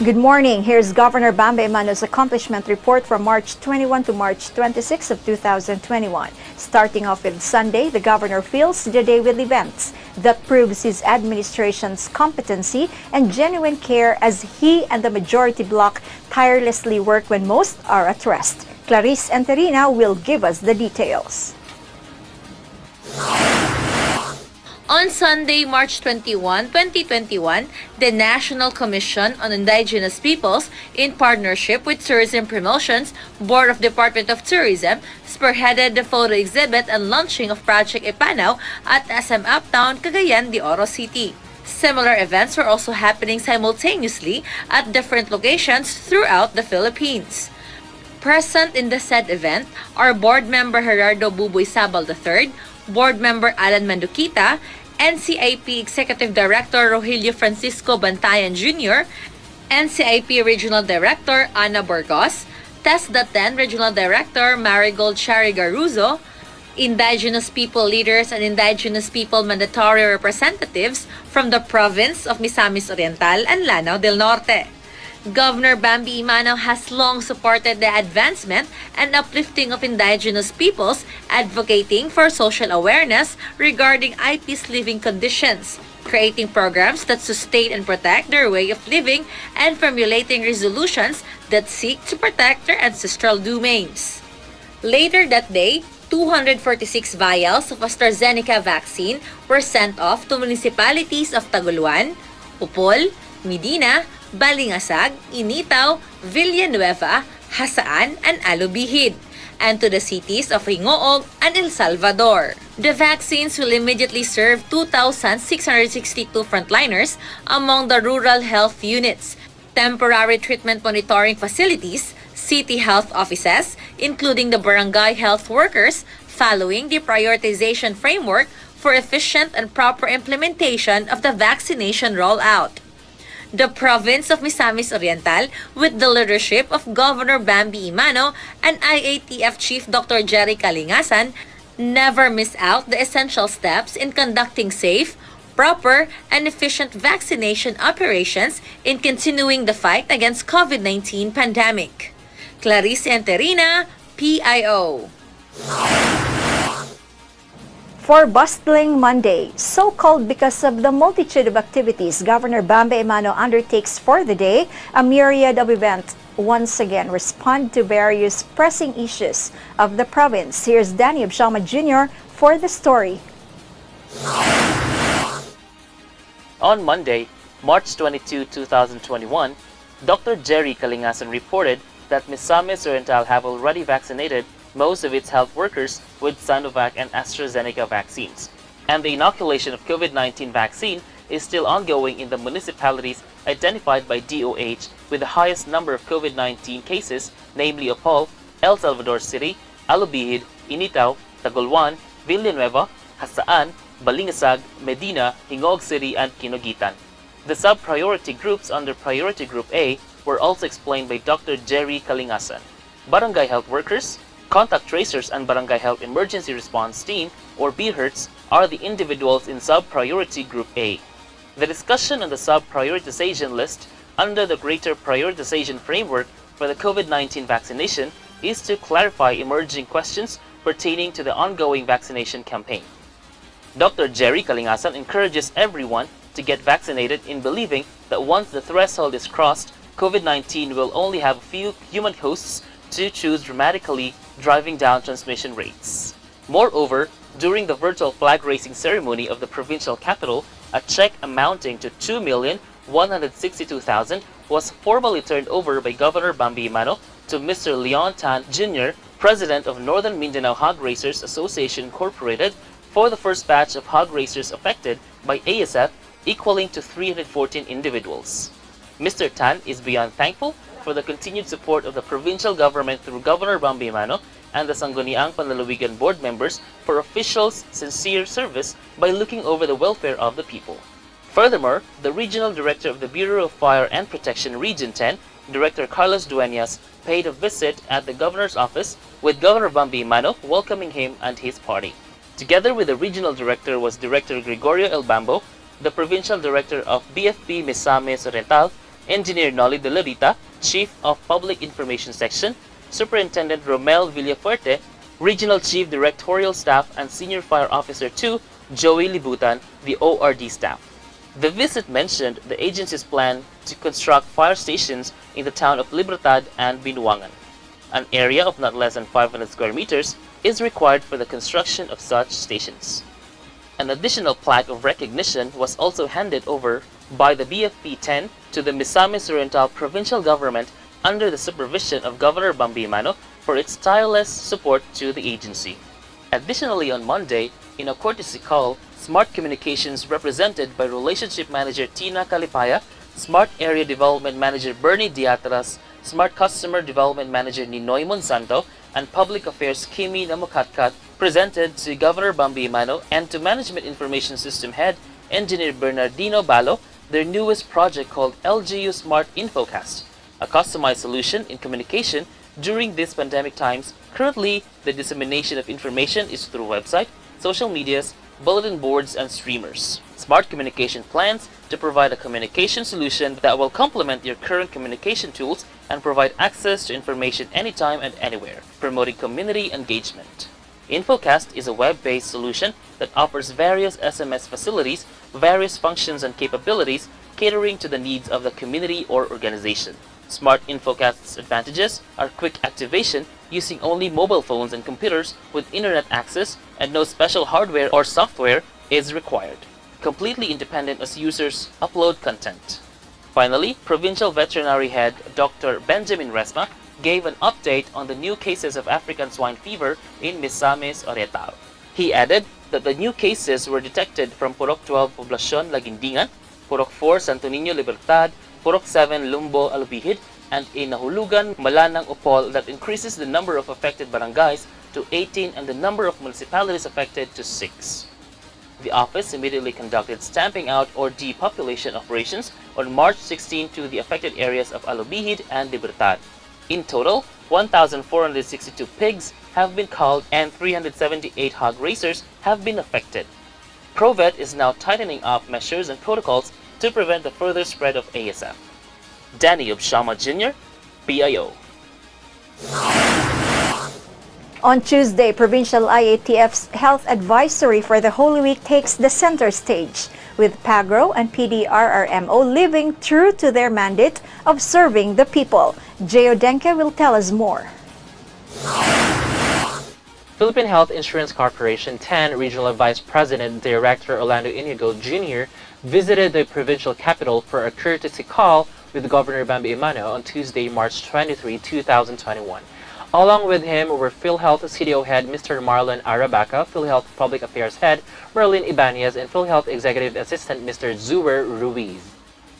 Good morning. Here's Governor BAMBI EMANO's accomplishment report from March 21 to March 26 of 2021. Starting off with Sunday, the governor fills the day with events that proves his administration's competency and genuine care as he and the majority bloc tirelessly work when most are at rest. Clarice Enterina will give us the details. On Sunday, March 21, 2021, the National Commission on Indigenous Peoples, in partnership with Tourism Promotions Board of Department of Tourism, spearheaded the photo exhibit and launching of Project EMANO at SM Uptown, Cagayan de Oro City. Similar events were also happening simultaneously at different locations throughout the Philippines. Present in the said event are Board Member Gerardo Buboy Sabal III, Board Member Alan Manduquita, NCIP Executive Director Rogelio Francisco Bantayan Jr., NCIP Regional Director Ana Burgos, TESDA-10 Regional Director Marigold Shari Garuzo, Indigenous People leaders and Indigenous People mandatory representatives from the province of Misamis Oriental and Lanao del Norte. Governor BAMBI EMANO has long supported the advancement and uplifting of indigenous peoples, advocating for social awareness regarding IP's living conditions, creating programs that sustain and protect their way of living, and formulating resolutions that seek to protect their ancestral domains. Later that day, 246 vials of AstraZeneca vaccine were sent off to municipalities of Taguluan, Upol, Medina, Balingasag, Initaw, Villanueva, Hasaan, and Alubihid, and to the cities of Ringoog and El Salvador. The vaccines will immediately serve 2,662 frontliners among the rural health units, temporary treatment monitoring facilities, city health offices, including the barangay health workers, following the prioritization framework for efficient and proper implementation of the vaccination rollout. The province of Misamis Oriental, with the leadership of Governor BAMBI EMANO and IATF Chief Dr. Jerry Kalingasan, never miss out the essential steps in conducting safe, proper, and efficient vaccination operations in continuing the fight against COVID-19 pandemic. Clarice Enterina, PIO. For Bustling Monday, so called because of the multitude of activities Governor BAMBI EMANO undertakes for the day, a myriad of events once again respond to various pressing issues of the province. Here's Danny Abshama Jr. for the story. On Monday, March 22, 2021, Dr. Jerry Kalingasan reported that Misamis Oriental have already vaccinated most of its health workers with Sinovac and AstraZeneca vaccines, and the inoculation of COVID-19 vaccine is still ongoing in the municipalities identified by DOH with the highest number of COVID-19 cases, namely Upol, El Salvador City, Alubihid, Initaw, Taguluan, Villanueva, Hasaan, Balingasag, Medina, Ringoog City, and Quinoguitan. The sub-priority groups under Priority Group A were also explained by Dr. Jerry Kalingasan. Barangay health workers, contact tracers, and Barangay Health Emergency Response Team, or BHERTs, are the individuals in Sub-Priority Group A. The discussion on the sub-prioritization list under the Greater Prioritization Framework for the COVID-19 vaccination is to clarify emerging questions pertaining to the ongoing vaccination campaign. Dr. Jerry Kalingasan encourages everyone to get vaccinated in believing that once the threshold is crossed, COVID-19 will only have a few human hosts to choose, dramatically driving down transmission rates. Moreover, during the virtual flag raising ceremony of the provincial capital, a check amounting to 2,162,000 was formally turned over by Governor BAMBI EMANO to Mr. Leon Tan Jr., President of Northern Mindanao Hog Raisers Association Incorporated, for the first batch of hog raisers affected by ASF, equaling to 314 individuals. Mr. Tan is beyond thankful for the continued support of the provincial government through Governor BAMBI EMANO and the Sangguniang Panlalawigan board members for officials' sincere service by looking over the welfare of the people. Furthermore, the Regional Director of the Bureau of Fire and Protection Region 10, Director Carlos Dueñas, paid a visit at the Governor's office with Governor BAMBI EMANO welcoming him and his party. Together with the Regional Director was Director Gregorio El Bambo, the Provincial Director of BFP Misamis Oriental, Engineer Noli De Lorita, Chief of Public Information Section, Superintendent Romel Villafuerte, Regional Chief Directorial Staff and Senior Fire Officer 2, Joey Libutan, the ORD staff. The visit mentioned the agency's plan to construct fire stations in the town of Libertad and Binuangan. An area of not less than 500 square meters is required for the construction of such stations. An additional plaque of recognition was also handed over by the BFP-10 to the Misamis Oriental Provincial Government under the supervision of Governor BAMBI EMANO for its tireless support to the agency. Additionally, on Monday, in a courtesy call, Smart Communications represented by Relationship Manager Tina Calipaya, Smart Area Development Manager Bernie Diatras, Smart Customer Development Manager Ninoy Monsanto, and Public Affairs Kimi Namukatkat presented to Governor BAMBI EMANO and to Management Information System Head Engineer Bernardino Balo their newest project called LGU Smart Infocast, a customized solution in communication during these pandemic times. Currently, the dissemination of information is through website, social medias, bulletin boards, and streamers. Smart Communication plans to provide a communication solution that will complement your current communication tools and provide access to information anytime and anywhere, promoting community engagement. Infocast is a web-based solution that offers various SMS facilities, various functions and capabilities catering to the needs of the community or organization. Smart Infocast's advantages are quick activation using only mobile phones and computers with internet access, and no special hardware or software is required. Completely independent as users upload content. Finally, Provincial Veterinary Head Dr. Benjamin Resma gave an update on the new cases of African swine fever in Misamis Oriental. He added that the new cases were detected from Purok 12 Poblacion Lagindingan, Purok 4 Santo Niño Libertad, Purok 7 Lumbo Alubihid, and in Nahulugan Malanang Upol that increases the number of affected barangays to 18 and the number of municipalities affected to 6. The office immediately conducted stamping out or depopulation operations on March 16 to the affected areas of Alubihid and Libertad. In total, 1,462 pigs have been culled and 378 hog raisers have been affected. Provet is now tightening up measures and protocols to prevent the further spread of ASF. Danny Obshama Jr., PIO. On Tuesday, Provincial IATF's health advisory for the Holy Week takes the center stage, with PAGRO and PDRRMO living true to their mandate of serving the people. Geo Denke will tell us more. Philippine Health Insurance Corporation 10 Regional Vice President Director Orlando Inigo Jr. visited the provincial capital for a courtesy call with Governor BAMBI EMANO on Tuesday, March 23, 2021. Along with him were PhilHealth CDO Head Mr. Marlon Arabaca, PhilHealth Public Affairs Head Merlin Ibanez, and PhilHealth Executive Assistant Mr. Zuer Ruiz.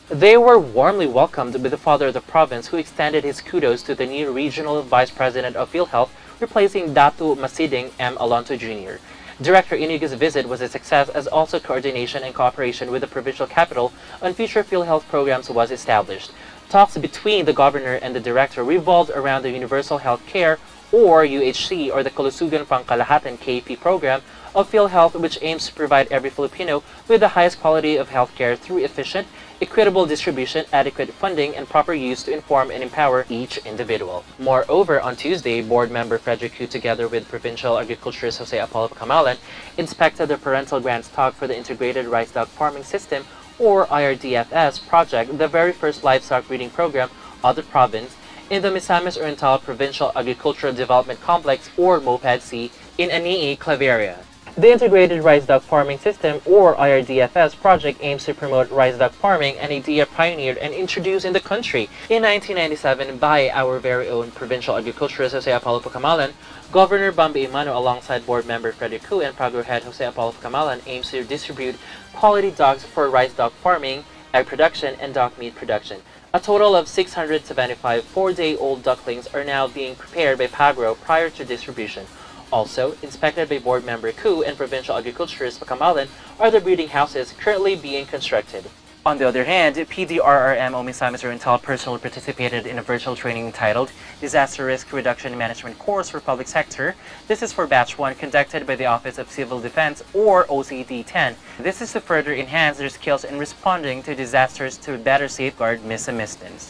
They were warmly welcomed by the father of the province, who extended his kudos to the new Regional Vice President of PhilHealth, replacing Datu Masiding M. Alonso Jr. Director Inigo's visit was a success, as also coordination and cooperation with the provincial capital on future PhilHealth programs was established. Talks between the governor and the director revolved around the Universal Health Care, or UHC, or the Kalusugan Pangkalahatan KP program of PhilHealth, which aims to provide every Filipino with the highest quality of health care through efficient, equitable distribution, adequate funding, and proper use to inform and empower each individual. Moreover, on Tuesday, board member Frederick Hu, together with provincial agriculturist Jose Apollo Camalan, inspected the parental grant stock for the Integrated Rice Duck Farming System, or IRDFS project, the very first livestock breeding program of the province, in the Misamis Oriental Provincial Agricultural Development Complex, or MOPAD-C, in Anii, Claveria. The Integrated Rice Duck Farming System, or IRDFS project, aims to promote rice duck farming, an idea pioneered and introduced in the country in 1997 by our very own provincial agriculturist Jose Apollo Camalan. Governor BAMBI EMANO, alongside board member Frederick Hu and PAGRO head Jose Apollo Camalan, aims to distribute quality ducks for rice duck farming, egg production, and duck meat production. A total of 675 4-day-old ducklings are now being prepared by PAGRO prior to distribution. Also, inspected by Board Member Ku and Provincial Agriculturist Pakamalan are the breeding houses currently being constructed. On the other hand, PDRRM Misamis Oriental personally participated in a virtual training entitled Disaster Risk Reduction Management Course for Public Sector. This is for Batch 1 conducted by the Office of Civil Defense or OCD-10. This is to further enhance their skills in responding to disasters to better safeguard Misamisdens.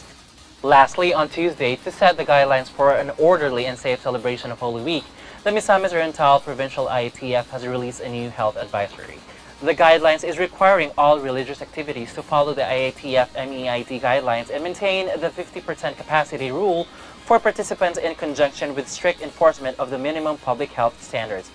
Lastly, on Tuesday, to set the guidelines for an orderly and safe celebration of Holy Week, the Misamis Oriental Provincial IATF has released a new health advisory. The guidelines is requiring all religious activities to follow the IATF MEIT guidelines and maintain the 50% capacity rule for participants in conjunction with strict enforcement of the minimum public health standards.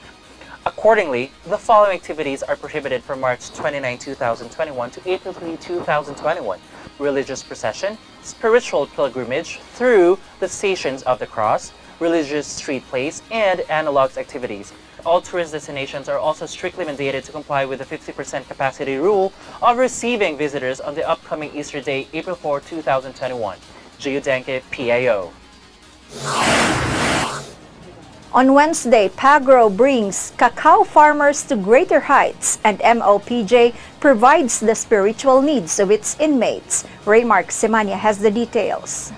Accordingly, the following activities are prohibited from March 29, 2021 to April 3, 2021. Religious procession, spiritual pilgrimage through the Stations of the Cross, religious street plays, and analogs activities. All tourist destinations are also strictly mandated to comply with the 50% capacity rule of receiving visitors on the upcoming Easter Day, April 4, 2021. Jiyudenke, PAO. On Wednesday, Pagro brings cacao farmers to greater heights and MOPJ provides the spiritual needs of its inmates. Raymark Simania has the details.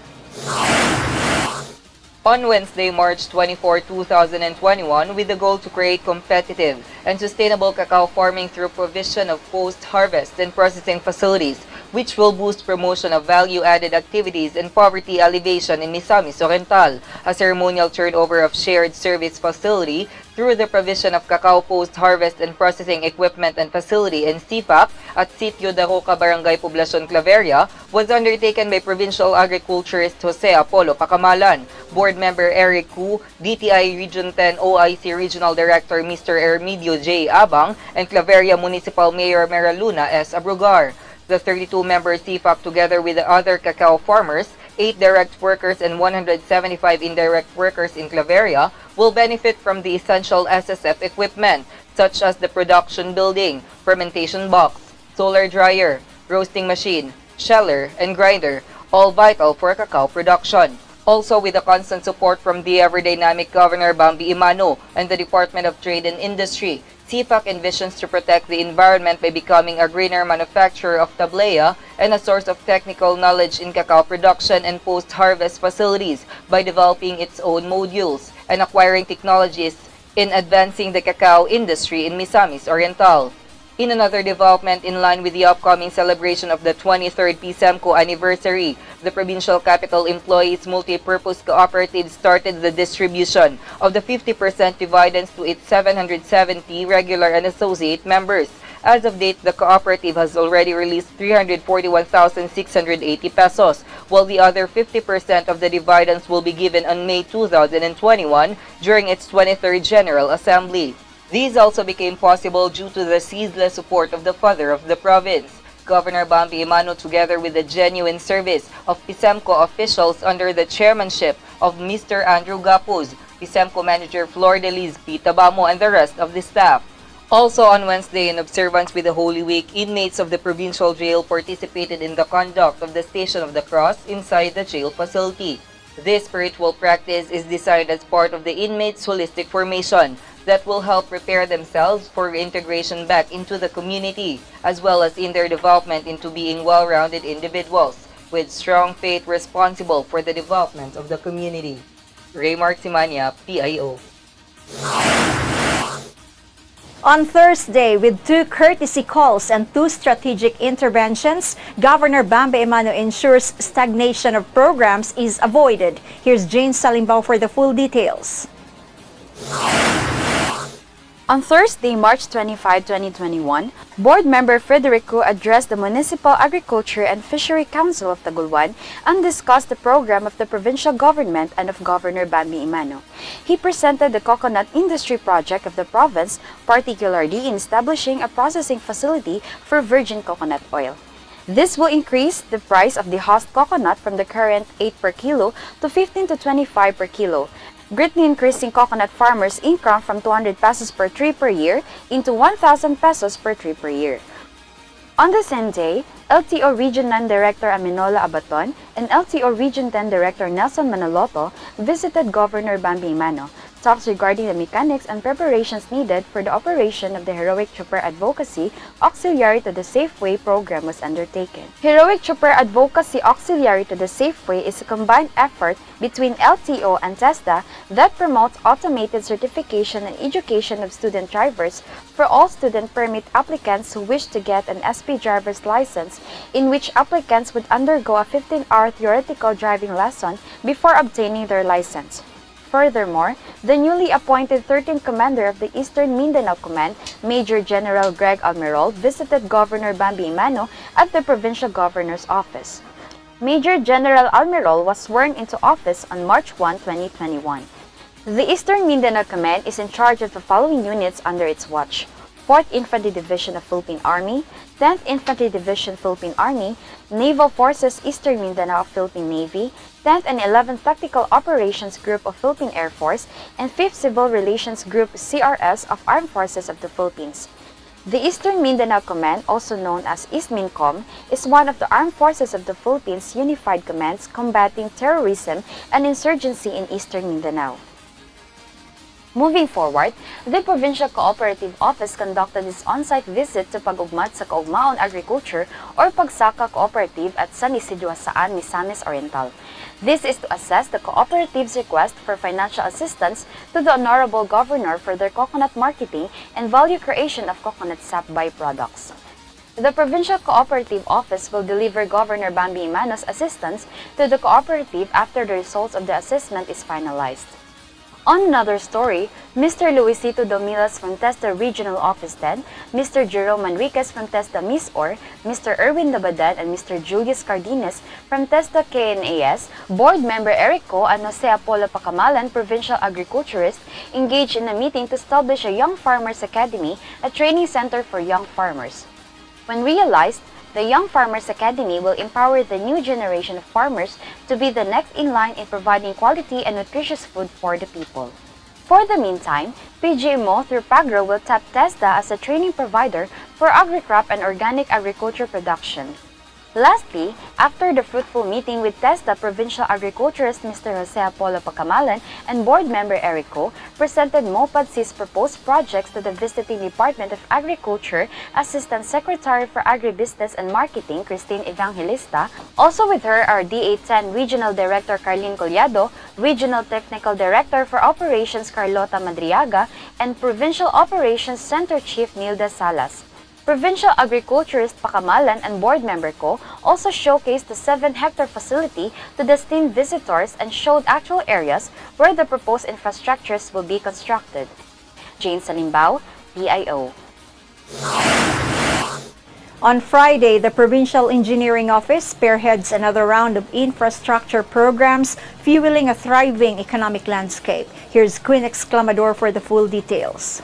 On Wednesday, March 24, 2021, with the goal to create competitive and sustainable cacao farming through provision of post-harvest and processing facilities, which will boost promotion of value-added activities and poverty alleviation in Misamis Oriental, a ceremonial turnover of shared service facility through the provision of cacao post-harvest and processing equipment and facility in CFAC at Sitio de Roca, Barangay Poblacion, Claveria, was undertaken by Provincial Agriculturist Jose Apollo Pakamalan, Board Member Eric Ku, DTI Region 10 OIC Regional Director Mr. Ermidio J. Abang, and Claveria Municipal Mayor Meraluna S. Abrugar. The 32-member CFAC, together with the other cacao farmers, 8 direct workers and 175 indirect workers in Claveria, will benefit from the essential SSF equipment, such as the production building, fermentation box, solar dryer, roasting machine, sheller, and grinder, all vital for cacao production. Also, with the constant support from the ever-dynamic Governor BAMBI EMANO and the Department of Trade and Industry, CFAC envisions to protect the environment by becoming a greener manufacturer of tablea and a source of technical knowledge in cacao production and post-harvest facilities by developing its own modules and acquiring technologies in advancing the cacao industry in Misamis Oriental. In another development in line with the upcoming celebration of the 23rd PSEMCO anniversary, the Provincial Capital Employees Multi-Purpose Cooperative started the distribution of the 50% dividends to its 770 regular and associate members. As of date, the cooperative has already released 341,680 pesos, while the other 50% of the dividends will be given on May 2021 during its 23rd General Assembly. These also became possible due to the ceaseless support of the father of the province, Governor BAMBI EMANO, together with the genuine service of PSEMCO officials under the chairmanship of Mr. Andrew Gapuz, PSEMCO Manager Flor Deliz P. Tabamo, and the rest of the staff. Also on Wednesday, in observance with the Holy Week, inmates of the provincial jail participated in the conduct of the Station of the Cross inside the jail facility. This spiritual practice is designed as part of the inmates' holistic formation that will help prepare themselves for reintegration back into the community, as well as in their development into being well-rounded individuals with strong faith responsible for the development of the community. Raymark Simania, PIO. On Thursday, with 2 courtesy calls and 2 strategic interventions, Governor BAMBI EMANO ensures stagnation of programs is avoided. Here's Jane Salimbao for the full details. On Thursday, March 25, 2021, Board Member Frederico addressed the Municipal Agriculture and Fishery Council of Tagulwan and discussed the program of the provincial government and of Governor BAMBI EMANO. He presented the coconut industry project of the province, particularly in establishing a processing facility for virgin coconut oil. This will increase the price of the host coconut from the current 8 per kilo to 15 to 25 per kilo, greatly increasing coconut farmers' income from 200 pesos per tree per year into 1,000 pesos per tree per year. On the same day, LTO Region 9 Director Aminola Abaton and LTO Region 10 Director Nelson Manoloto visited Governor BAMBI EMANO talks regarding the mechanics and preparations needed for the operation of the Heroic Trooper Advocacy Auxiliary to the Safeway program was undertaken. Heroic Trooper Advocacy Auxiliary to the Safeway is a combined effort between LTO and TESDA that promotes automated certification and education of student drivers for all student permit applicants who wish to get an SP driver's license, in which applicants would undergo a 15-hour theoretical driving lesson before obtaining their license. Furthermore, the newly appointed 13th Commander of the Eastern Mindanao Command, Major General Greg Almirol, visited Governor BAMBI EMANO at the Provincial Governor's Office. Major General Almirol was sworn into office on March 1, 2021. The Eastern Mindanao Command is in charge of the following units under its watch: 4th Infantry Division of Philippine Army, 10th Infantry Division Philippine Army, Naval Forces Eastern Mindanao of Philippine Navy, 10th and 11th Tactical Operations Group of Philippine Air Force, and 5th Civil Relations Group CRS of Armed Forces of the Philippines. The Eastern Mindanao Command, also known as EastMincom, is one of the Armed Forces of the Philippines unified commands combating terrorism and insurgency in Eastern Mindanao. Moving forward, the Provincial Cooperative Office conducted its on-site visit to Pag-ugmat sa Kaugmaon Agriculture or Pagsaka Cooperative at San Isidro Saan, Misamis Oriental. This is to assess the cooperative's request for financial assistance to the Honorable Governor for their coconut marketing and value creation of coconut sap byproducts. The Provincial Cooperative Office will deliver Governor BAMBI EMANO's assistance to the cooperative after the results of the assessment is finalized. On another story, Mr. Luisito Domilas from TESDA Regional Office 10, Mr. Jerome Manriquez from TESDA MISOR, Mr. Erwin Labadan and Mr. Julius Cardenas from TESDA KNAS, Board Member Eric Co and Jose Apollo Pacamalan, Provincial Agriculturist, engaged in a meeting to establish a Young Farmers Academy, a training center for young farmers. When realized, the Young Farmers Academy will empower the new generation of farmers to be the next in line in providing quality and nutritious food for the people. For the meantime, PGMO through PAGRO will tap TESDA as a training provider for agricrop and organic agriculture production. Lastly, after the fruitful meeting with TESDA Provincial Agriculturist Mr. Jose Apollo Pacamalan and Board Member Eric Co, presented MOPADC's proposed projects to the visiting Department of Agriculture Assistant Secretary for Agribusiness and Marketing Christine Evangelista, also with her are DA10 Regional Director Carlin Collado, Regional Technical Director for Operations Carlota Madriaga, and Provincial Operations Center Chief Nilda Salas. Provincial Agriculturist Pacamalan and Board Member Co also showcased the 7-hectare facility to the esteemed visitors and showed actual areas where the proposed infrastructures will be constructed. Jane Salimbao, PIO. On Friday, the Provincial Engineering Office spearheads another round of infrastructure programs fueling a thriving economic landscape. Here's Queen Exclamador for the full details.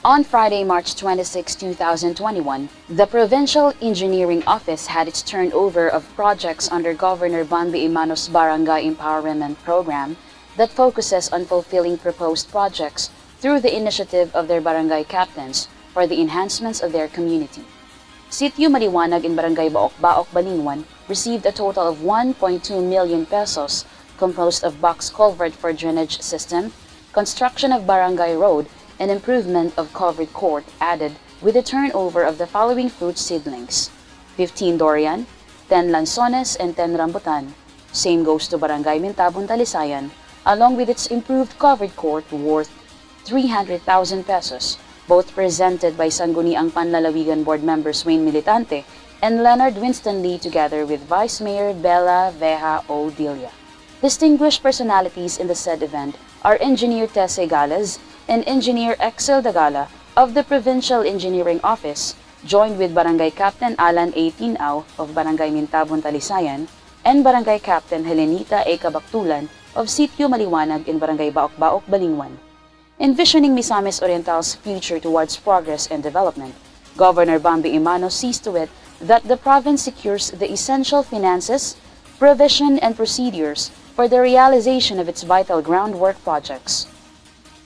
On Friday, March 26, 2021, the Provincial Engineering Office had its turnover of projects under Governor BAMBI EMANO's Barangay Empowerment Program that focuses on fulfilling proposed projects through the initiative of their barangay captains for the enhancements of their community. Sitio Maliwanag in Barangay Baok-Baok, Balingwan received a total of 1.2 million pesos composed of box culvert for drainage system, construction of barangay road, and improvement of covered court added with the turnover of the following fruit seedlings: 15 durian, 10 lanzones, and 10 rambutan. Same goes to Barangay Mintabon, Talisayan, along with its improved covered court worth 300,000 pesos, both presented by Sangguniang Panlalawigan Board members Wayne Militante and Leonard Winston Lee together with Vice Mayor Bella Veja O. Dilia. Distinguished personalities in the said event are Engineer Tese Galas and Engineer Excel Dagala of the Provincial Engineering Office, joined with Barangay Captain Alan A. Tinao of Barangay Mintabon, Talisayan, and Barangay Captain Helenita A. Kabaktulan of Sitio Maliwanag in Barangay Baok-Baok, Balingwan. Envisioning Misamis Oriental's future towards progress and development, Governor BAMBI EMANO sees to it that the province secures the essential finances, provision, and procedures for the realization of its vital groundwork projects.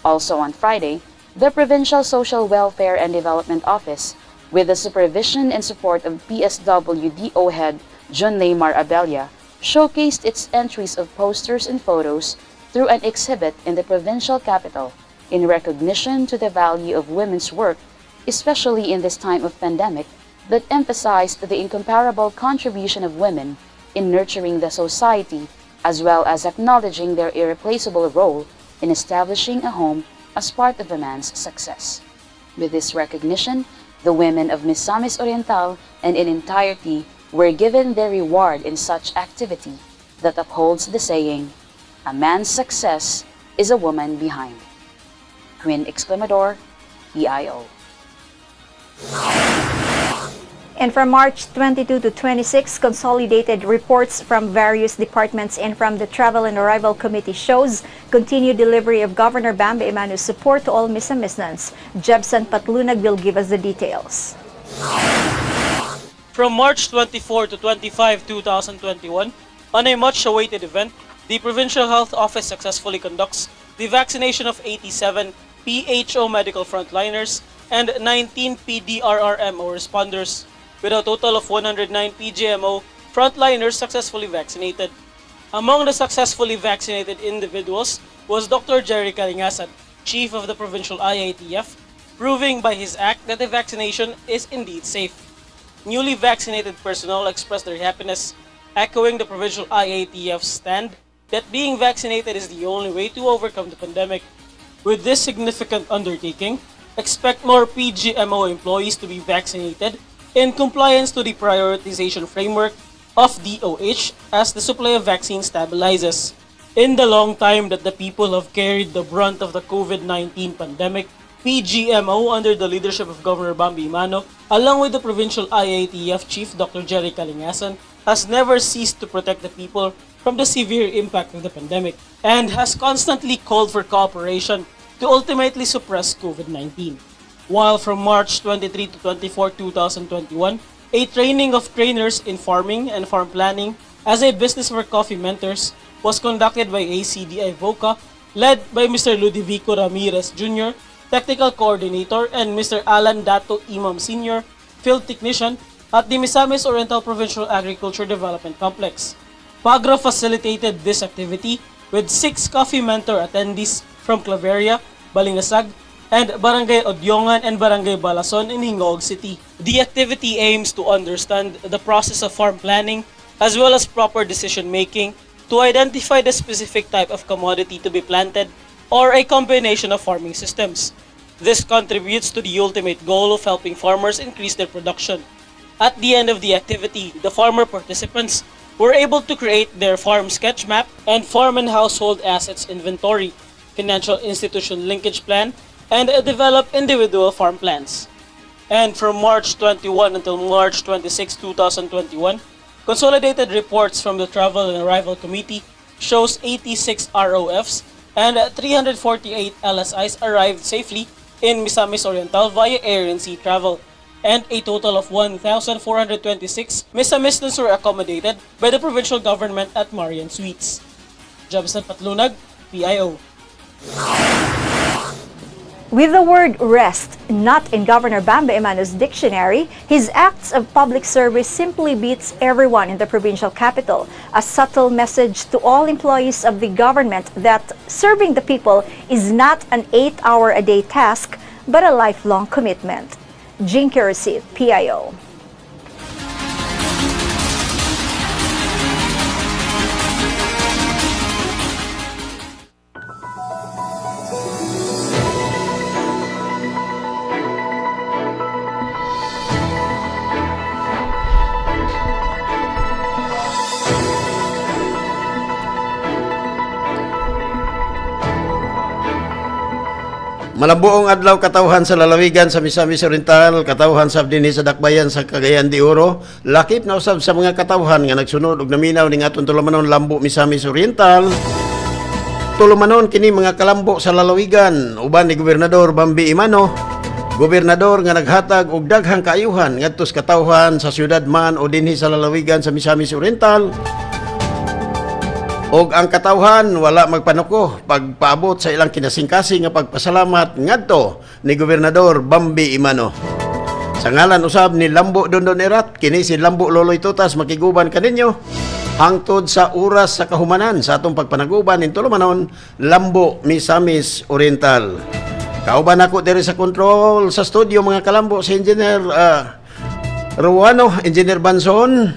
Also on Friday, the Provincial Social Welfare and Development Office, with the supervision and support of PSWDO head John Laymar Abella, showcased its entries of posters and photos through an exhibit in the provincial capital in recognition to the value of women's work, especially in this time of pandemic, that emphasized the incomparable contribution of women in nurturing the society, as well as acknowledging their irreplaceable role in establishing a home as part of a man's success. With this recognition, the women of Misamis Oriental and in entirety were given their reward in such activity that upholds the saying, "A man's success is a woman behind." Twin Exclamador, PIO. And from March 22 to 26, consolidated reports from various departments and from the Travel and Arrival Committee shows continued delivery of Governor BAMBI Emano's support to all Misamisnans. Jebson Patlunag will give us the details. From March 24 to 25, 2021, on a much-awaited event, the Provincial Health Office successfully conducts the vaccination of 87 PHO medical frontliners and 19 PDRRMO responders, with a total of 109 PGMO frontliners successfully vaccinated. Among the successfully vaccinated individuals was Dr. Jerry Kalingasan, Chief of the Provincial IATF, proving by his act that the vaccination is indeed safe. Newly vaccinated personnel expressed their happiness, echoing the Provincial IATF's stand that being vaccinated is the only way to overcome the pandemic. With this significant undertaking, expect more PGMO employees to be vaccinated in compliance to the prioritization framework of DOH as the supply of vaccine stabilizes. In the long time that the people have carried the brunt of the COVID-19 pandemic, PGMO under the leadership of Governor BAMBI Emano, along with the Provincial IATF Chief Dr. Jerry Kalingasan, has never ceased to protect the people from the severe impact of the pandemic and has constantly called for cooperation to ultimately suppress COVID-19. While from March 23 to 24, 2021, a training of trainers in farming and farm planning as a business for coffee mentors was conducted by ACDI VOCA, led by Mr. Ludovico Ramirez Jr., Technical Coordinator, and Mr. Alan Dato Imam Sr., Field Technician at the Misamis Oriental Provincial Agriculture Development Complex. PAGRA facilitated this activity with 6 coffee mentor attendees from Claveria, Balingasag, and Barangay Odyongan and Barangay Balason in Hingoog City. The activity aims to understand the process of farm planning as well as proper decision making to identify the specific type of commodity to be planted or a combination of farming systems. This contributes to the ultimate goal of helping farmers increase their production. At the end of the activity, the farmer participants were able to create their farm sketch map and farm and household assets inventory, financial institution linkage plan, and develop individual farm plans. And from March 21 until March 26, 2021, consolidated reports from the Travel and Arrival Committee shows 86 ROFs and 348 LSIs arrived safely in Misamis Oriental via air and sea travel, and a total of 1,426 Misamisnans were accommodated by the provincial government at Marian Suites. Jebson Patlunag, PIO. With the word rest not in Governor BAMBI Emano's dictionary, his acts of public service simply beats everyone in the provincial capital. A subtle message to all employees of the government that serving the people is not an 8-hour-a-day task, but a lifelong commitment. Jinky Receipt, PIO. Malabuong adlaw katawhan sa lalawigan sa Misamis Oriental, katawhan sa dinhi sa dakbayan sa Cagayan de Oro, lakip na usab sa mga katawhan nga nagsunod og naminaw ning aton tulumanon LAMBO Misamis Oriental. Tulumanon kini mga kalambo sa lalawigan uban ni Gobernador BAMBI Emano, gobernador nga naghatag og daghang kaayuhan ngadto sa katawhan sa syudad man o dinhi sa lalawigan sa Misamis Oriental. Og ang katawhan wala magpanuko pagpaabot sa ilang kinasingkasing nga pagpasalamat ngadto ni Gobernador BAMBI Emano. Sa ngalan usab ni Lambo Dondon Erat, kini si Lambo Loloy Tutas makiguban kaninyo. hangtod sa oras sa kahumanan sa atong pagpanaguban in tulumanon Lambo Misamis Oriental. Kauban ako diri sa control sa studio mga kalambo si Engineer Ruano, Engineer Banson.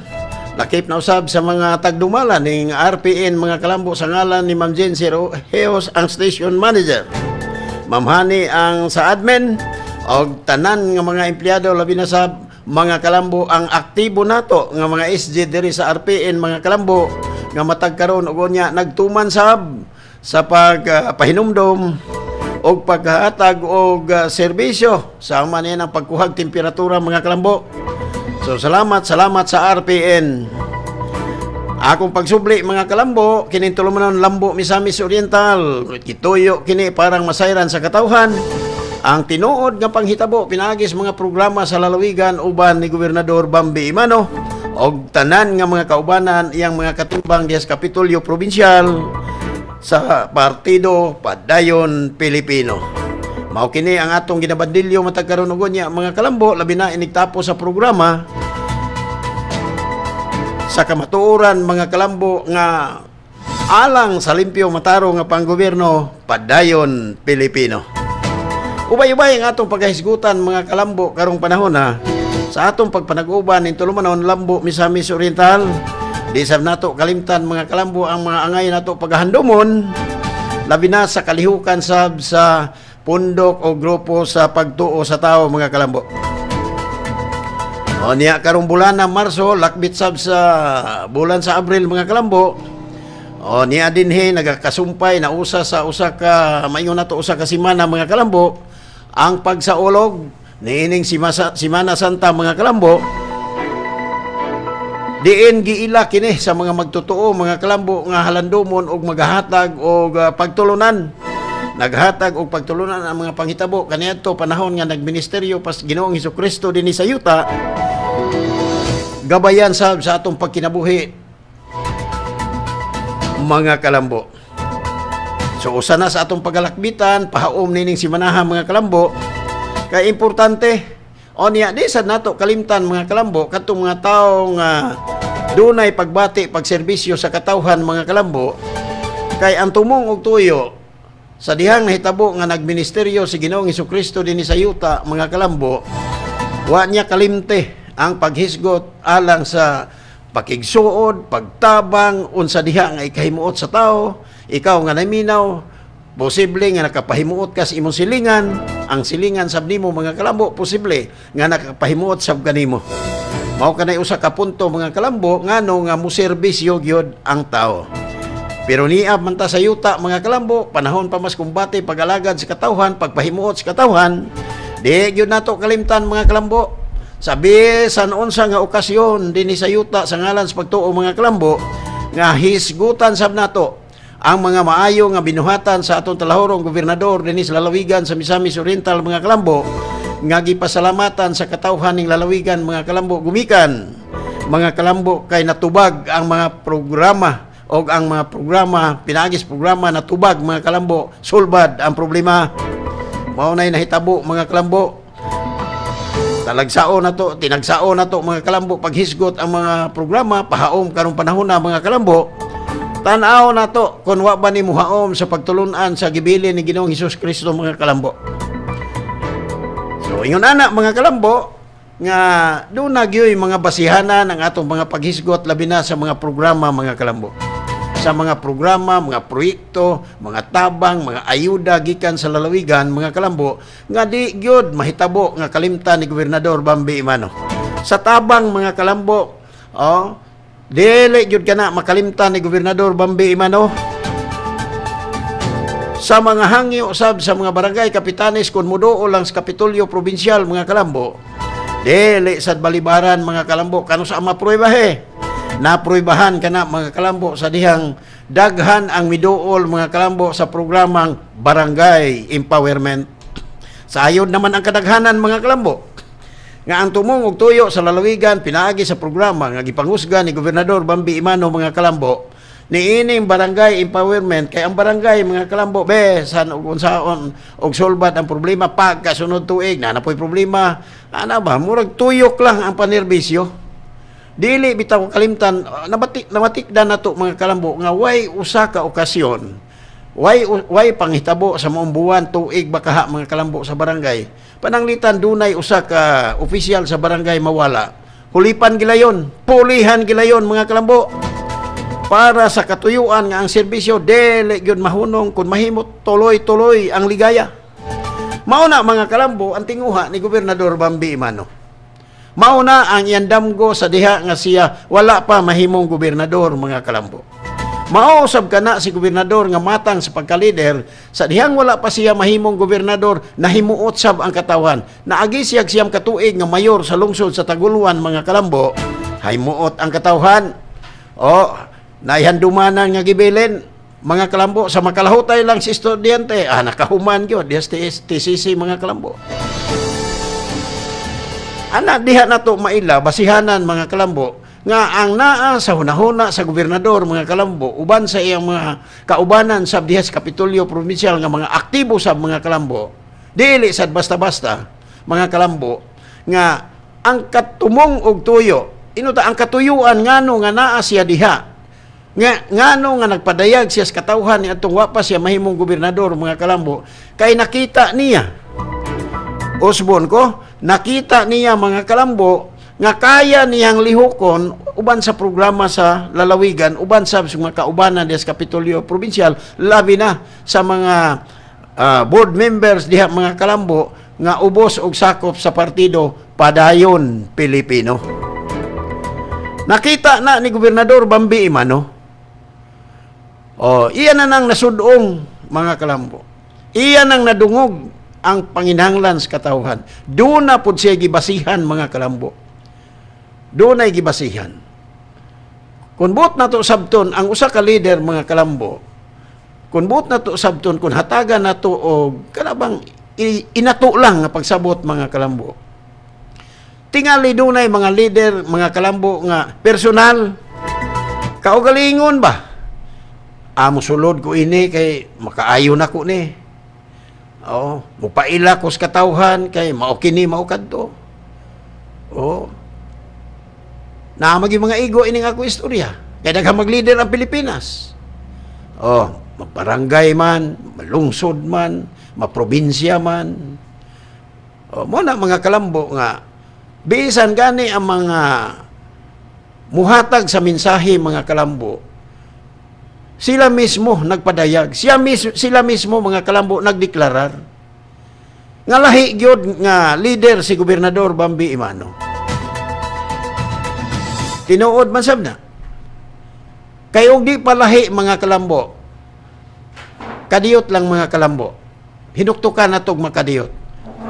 Lakip na usab sa mga tagdumala ning RPN mga kalambo sa ngalan ni Ma'am Jen Heos ang station manager. Ma'am Hani ang sa admin og tanan nga mga empleyado labi na sa mga kalambo ang aktibo nato nga mga SG diri sa RPN mga kalambo nga matag karon og unya nagtuman sab sa pagpahinumdom og paghatag og serbisyo sama niya ng pagkuhag temperatura mga kalambo. So salamat sa RPN. Akong pagsubli mga kalambo kining tulumanon Lambo Misamis Oriental kituyo kini parang masayran sa katawhan ang tinuod nga panghitabo pinagis mga programa sa lalawigan uban ni Gobernador BAMBI EMANO og tanan nga mga kaubanan iyang mga katimbang dias Kapitolyo Provincial sa Partido Padayon Pilipino. Mao kini ang atong ginabandilyo matag karon ug unya mga kalambo labi na inigtapo sa programa sa kamatuoran mga kalambo nga alang sa limpyo mataro nga panggobyerno Padayon Pilipino. Ubay-ubay ang atong pagkahisgutan mga kalambo karong panahon sa atong pagpanag-uban ning tulumanon Lambo Misamis Oriental. Di sab nato kalimtan mga kalambo ang mga angay nato paghahandumon labi na sa kalihukan sab sa pundok o grupo sa pagtuo sa tao mga kalambo. O niya karong bulan na Marso lakbit sab sa bulan sa Abril mga kalambo. O niya dinhi nagakasumpay na usa ka maingon nato usa ka semana mga kalambo ang pagsaulog niining Simana Santa mga kalambo. Diin giila kini sa mga magtotoo mga kalambo nga halandomon og maghatag og pagtulunan. Naghatag og pagtulunan ang mga panghitabo kaniadto panahon nga nagministeryo pas Ginoong Hesukristo dinhi sa yuta. Gabayan sa atong pagkinabuhi mga kalambo. So usa na sa atong pagalakbitan pahaom nining simanahan mga kalambo kay importante o niya di sad nato kalimtan mga kalambo katong mga tawo nga dunay pagbati pagserbisyo sa katawhan mga kalambo kay ang tumong og tuyo sa dihang nahitabo nga nagministeryo si Ginoong Hesukristo dinhi sa yuta mga kalambo wa niya kalimte ang paghisgot alang sa pakigsuod, pagtabang unsa diha nga ikahimuot sa tao, ikaw nga naminaw posible nga nakapahimuot ka sa imong silingan, ang silingan sab nimo mga kalambo posible nga nakapahimuot sab kanimo. Mao kanay usa ka punto mga kalambo ngano nga moserbisyo gyud ang tao. Pero niab man ta sa yuta mga kalambo, panahon pa mas kumbate pag-alagad sa katawhan, pagpahimuot sa katawhan, di gyud nato kalimtan mga kalambo. Sabi sa unsa nga okasyon dinhi sa yuta sa ngalan sa pagtuo mga kalambo nga hisgutan sab nato ang mga maayo nga binuhatan sa atong talahorong gobernador dinhi sa lalawigan sa Misamis Oriental mga kalambo nga gipasalamatan sa katawhan ning lalawigan mga kalambo gumikan mga kalambo kay natubag ang mga programa o ang mga programa pinagis programa natubag mga kalambo sulbad ang problema mao nay nahitabo mga kalambo tinagsao na to mga kalambo paghisgot ang mga programa pahaom karong panahon na mga kalambo. Tan-aw na to kung wa ba ni muhaom sa pagtulunan sa gibilin ni Ginoong Hesus Kristo mga kalambo. So ingon ana mga kalambo nga doon nagyoy mga basihanan ang atong mga paghisgot labi na sa mga programa mga kalambo. Sa mga programa, mga proyekto, mga tabang, mga ayuda gikan sa lalawigan mga kalambo nga di gyud mahitabo nga kalimtan ni Gobernador BAMBI EMANO. Sa tabang mga kalambo, dili gyud kana makalimtan ni Gobernador BAMBI EMANO. Sa mga hangyo usab sa mga barangay kapitanes kun muduo lang sa Kapitolyo Provincial mga kalambo, dili sad balibaran mga kalambo kano sa mapruebahe. Napruibahan kana mga kalambo sa dihang daghan ang miduol mga kalambo sa programang Barangay Empowerment. Sa ayod naman ang kadaghanan mga kalambo nga ang tumong og tuyo sa lalawigan pinaagi sa programa nga gipanghusga ni Gobernador BAMBI EMANO mga kalambo niining Barangay Empowerment kay ang barangay mga kalambo besan og unsaon og solbat ang problema pagkasunod tuig na napoy problema ana ba murag tuyok lang ang panerbisyo. Dili bitaw kalimtan namatikdan nato mga kalambo nga way usa ka okasyon. Way panghitabo sa maong buwan tuig bakaha mga kalambo sa barangay. Pananglitan dunay usa ka opisyal sa barangay mawala. Hulipan gilayon, pulihan gilayon mga kalambo. Para sa katuyuan nga ang serbisyo dili gyud mahunong kun mahimot tuloy-tuloy ang ligaya. Mao na mga kalambo ang tinguha ni Gobernador BAMBI EMANO. Mao na ang iyandamgo sa diha nga siya wala pa mahimong gobernador mga kalambo. Mao usab kana si gobernador nga matang sa pagka-leader sa dihang wala pa siya mahimong gobernador nahimuot sab ang katawan. Naagi siyang siyam katuig nga mayor sa lungsod sa Taguluan mga kalambo. Himuot ang katawhan. O naihandumanan nga gibilin mga kalambo sa makalahutay lang si estudyante. Nakahuman gyud TCC mga kalambo. Ana diha nato maila basihanan mga kalambo nga ang naa sa hunahuna sa gobernador mga kalambo uban sa iyang mga kaubanan sa diha sa Kapitolyo provincial nga mga aktibo sa mga kalambo dili sad basta-basta mga kalambo nga ang katumong og tuyo inuta ang katuyuan ngano nga naa siya diha ngano nga nagpadayag siya sa katawhan ni atong wa pa siya mahimong gobernador mga kalambo kay nakita niya Osbon ko, nakita niya mga kalambo nga kaya niyang lihokon uban sa programa sa lalawigan, uban sa mga kaubanan des Kapitolyo Provincial, labi na sa mga board members diha mga kalambo nga ubos og sakop sa partido Padayon Pilipino. Nakita na ni Gobernador BAMBI EMANO. Iyan na nang nasudong mga kalambo. Iyan nang nadungog ang panginahanglan sa katawhan. Doon na po siya gibasihan mga kalambo. Doon ay gibasihan. Kung buot na to sabton, ang usa ka leader mga kalambo, kung buot na to sabton, kung hatagan na to o kanabang inato lang nga pagsabot mga kalambo. Tingali doon ay mga leader, mga kalambo nga personal. Kaugalingon ba? Musulod ko ini kay makaayo na ko ni. Mupaila ko sa katawhan kay maokini maukadto. Namagi mga igo ining ako istorya. Kaya daghang mag-leader ang Pilipinas. Magbarangay man, malungsod man, maprobinsya man. Muna mga kalambo nga, bisan gani ang mga muhatag sa mensahe mga kalambo, sila mismo nagpadayag. Sila mismo mga kalambo nagdeklarar. Nga lahi gyud nga leader si Gobernador BAMBI EMANO. Tinuod man sab na. Kay og di palahi mga kalambo. Kadiyot lang mga kalambo. Hinuktukan natog makadiyot.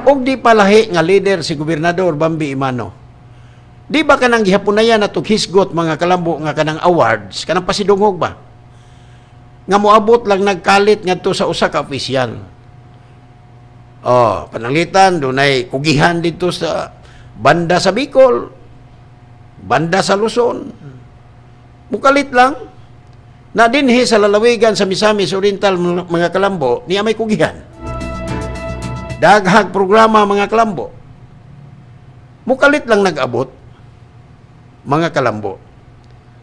Og di palahi nga leader si Gobernador BAMBI EMANO. Di ba kanang gihapunayan natog hisgot mga kalambo nga kanang awards, kanang pasidungog ba? Nga moabot lang nagkalit ngadto sa usa ka opisyal. Pananglitan dunay kugihan dito sa banda sa Bicol, banda sa Luzon. Mukalit lang na dinhi sa lalawigan sa Misamis Oriental mga kalambo niya may kugihan. Daghang programa mga kalambo. Mukalit lang nag-abot mga kalambo.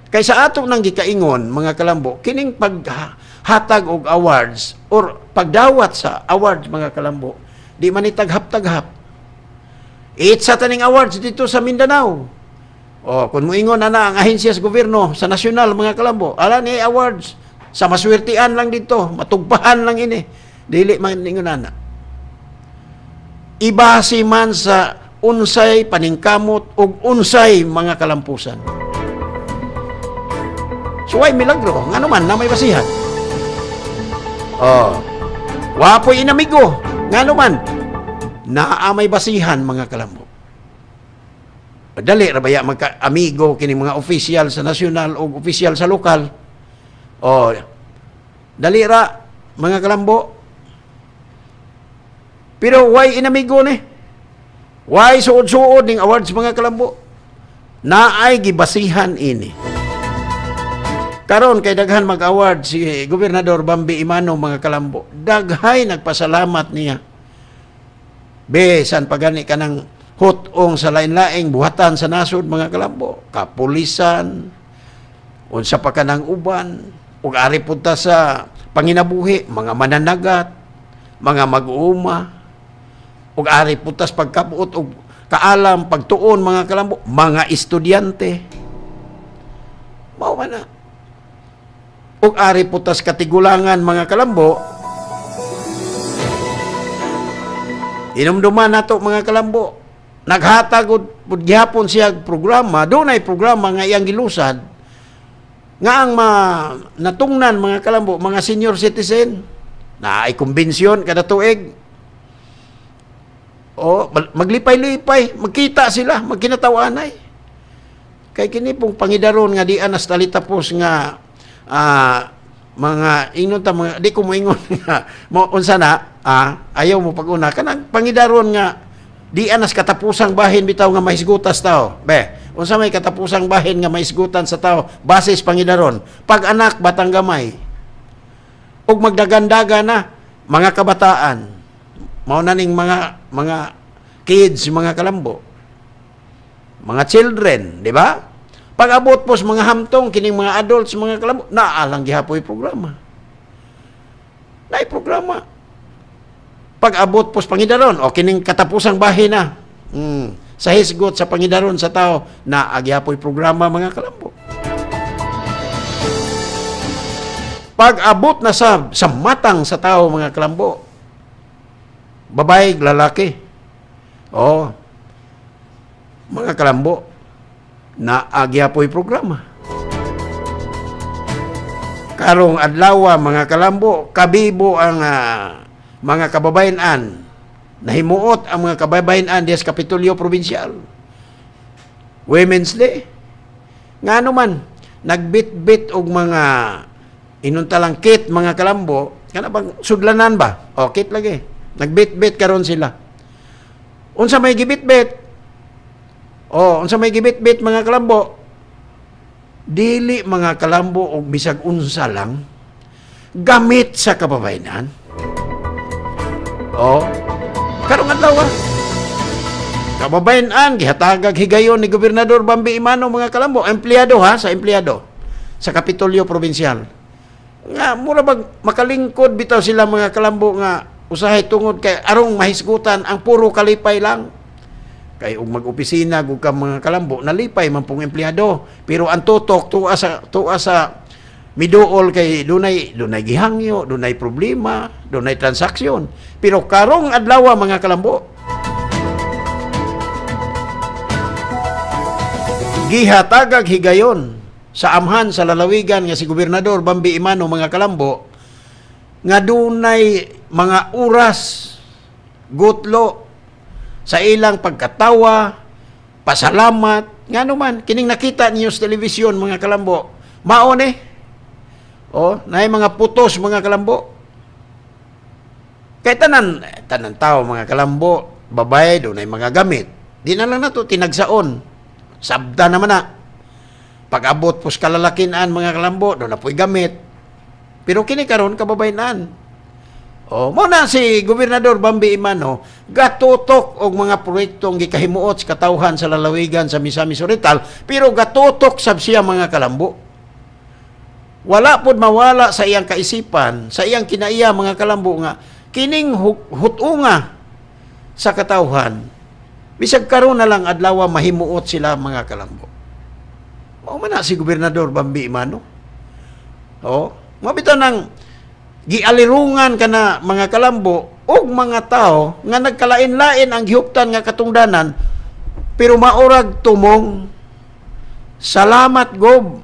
Kaysa ato nang gikaingon, mga kalambo, kining paghatag og awards or pagdawat sa awards, mga kalambo, di man itaghap-taghap. Sa taning awards dito sa Mindanao. Kung muingon na ang ahensya sa gobyerno, sa nasyonal, mga kalambo, ala ni awards, sa maswertian lang dito, matugpahan lang ini. Dili man ingon na. Ibasi man sa unsay paningkamot og unsay mga kalampusan. So, ay milagro. Nga naman, na may basihan. Wapoy inamigo. Nga naman, naa may basihan, mga kalambo. Dali, rabaya, magka-amigo, kini mga opisyal sa nasyonal o opisyal sa lokal. Dali ra, mga kalambo. Pero, why inamigo ni? Why suod-suod ning awards, mga kalambo? Naay gibasihan ini. Karon kay daghan mag-award si Gobernador BAMBI EMANO mga kalambo. Daghay nagpasalamat niya. Besan pagani kanang hutong sa lain-laing buhatan sa nasod mga kalambo, kapulisan, unsa pa kanang uban, ug ari punta sa panginabuhi, mga mananagat, mga mag-uuma, ug ari punta sa pagkabuot ug kaalam, pagtuon mga kalambo, mga estudyante. Mao man na. Ug ari punta sa katigulangan mga kalambo, inumduman nato mga kalambo, naghatag og gihapon siya programa, dunay programa nga iyang gilusad nga ang natungnan mga kalambo, mga senior citizen na ay kumbensyon kada tuig. O maglipay-lipay, magkita sila, magkinatawanay. Kay kini pong pangidaron nga di anas talitapos nga mga ingon ta mga di ko moingon nga mo unsa na ayaw mo pag-una kanang pangidaron nga di anas katapusang bahin bitaw nga mahisgutas tao. Be, unsa may katapusang bahin nga mahisgutan sa tao basis pangidaron. Pag anak batang gamay. Ug magdagandaga na mga kabataan. Mao na ning mga kids, mga kalambo. Mga children, di ba? Pag abot pos mga hamtong kining mga adults, mga kalambo, naalang gihapoy programa. Naay programa. Pag-abot pos pangidaron, o kining katapusang bahin na, sa hisgot sa pangidaron sa tao, na agyapoy programa mga kalambo. Pag-abot na sa matang sa tao mga kalambo, babae, lalaki, o mga kalambo, na agyapoy programa. Karong adlaw mga kalambo, kabibo ang mga kababayan-an, nahimuot ang mga kababayan-an diya sa Kapitolyo Provincial. Women's Day. Nga naman, nagbit-bit og mga inuntalang kit mga kalambo, kana bang sudlanan ba? O, kit lagi. Nagbit-bit karon sila. Unsa may gibit-bit? O, unsa may gibit-bit mga kalambo? Dili mga kalambo og bisag unsa lang gamit sa kababayan-an. O, karong adlaw kababayan-an gihatagag higayon ni Gobernador BAMBI EMANO mga kalambo, empleyado sa empleyado sa Kapitolyo Provincial. Nga mura bag makalingkod bitaw sila mga kalambo nga usahay tungod kay arong mahisgutan ang puro kalipay lang. Kay ug mag-opisina gug ka mga kalambo nalipay man pong empleyado, pero ang tutok tuwa sa miduol kay dunay gihangyo, dunay problema, dunay transaksyon. Pero karong adlaw mga kalambo, gihatagag higayon sa amhan sa lalawigan nga si Gobernador BAMBI EMANO mga kalambo nga dunay mga oras gutlo sa ilang pagkatawa, pasalamat, nga naman, kining nakita niyo sa television, mga kalambo, maon naay mga putos, mga kalambo. Kay tanan tao, mga kalambo, babae, doon ay mga gamit. Di na lang na to, tinagsaon. Sabda naman na. Pag-abot po sa kalalakinan, mga kalambo, doon na po'y gamit. Pero kini karon kababayan. Mo na si Gobernador BAMBI EMANO gatutok og mga proyektong gikahimuot sa katawhan sa lalawigan sa Misamis Oriental, pero gatutok sab siya mga kalambo. Wala pod mawala sa iyang kaisipan, sa iyang kinaiya mga kalambo nga kining hutunga sa katawhan. Bisag karon na lang adlaw mahimuot sila mga kalambo. Mao man na si Gobernador BAMBI EMANO. Mabitaw nang gialirungan ka na mga kalambo o mga tao nga nagkalain-lain ang gihuptan nga katungdanan, pero maurag tumong salamat gob,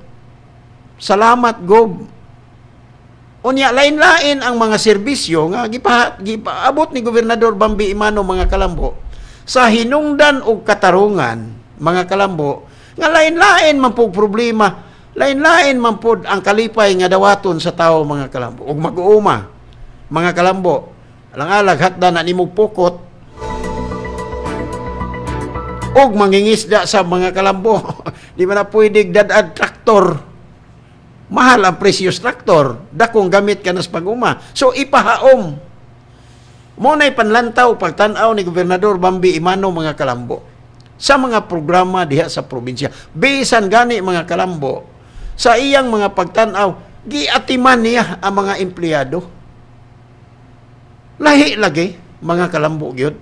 unya lain-lain ang mga serbisyo nga gipaabot ni Gobernador BAMBI EMANO mga kalambo sa hinungdan og katarungan mga kalambo nga lain-lain man pog problema. Lain-lain man pod ang kalipay nga dawaton sa tao mga kalambo. Ug mag-uuma mga kalambo. Alang-alag hatda na nimo pukot. Ug mangingisda sa mga kalambo. Di man na pwede dadad traktor. Mahal ang presyo sa traktor. Dakong gamit ka na sa pag-uma. So ipahaom. Mo na'y panlantaw pagtanaw ni Gobernador BAMBI EMANO mga kalambo sa mga programa diha sa probinsya. Bisan gani mga kalambo sa iyang mga pagtanaw, giatiman niya ang mga empleyado. Lahi lagi mga kalambo gyud.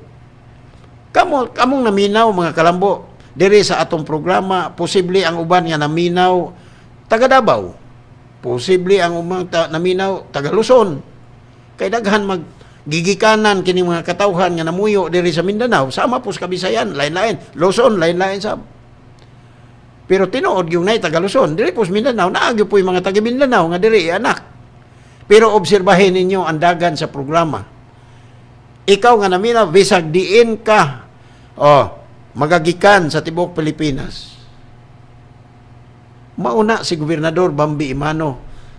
Kamong naminaw mga kalambo diri sa atong programa, posible ang uban nga naminaw taga Davao. Posible ang naminaw taga Luzon. Kay daghan gigikanan kini mga katawhan nga namuyo diri sa Mindanao, sama po sa Kabisayan, lain-lain, Luzon, lain-lain sab. Pero tinuod yung nay taga Luzon, diri po sa Mindanao, naagyo po yung mga taga Mindanao nga diri anak. Pero obserbahin ninyo ang dagan sa programa. Ikaw nga naminaw, bisag diin ka, magagikan sa tibok Pilipinas. Mauna si Gobernador BAMBI EMANO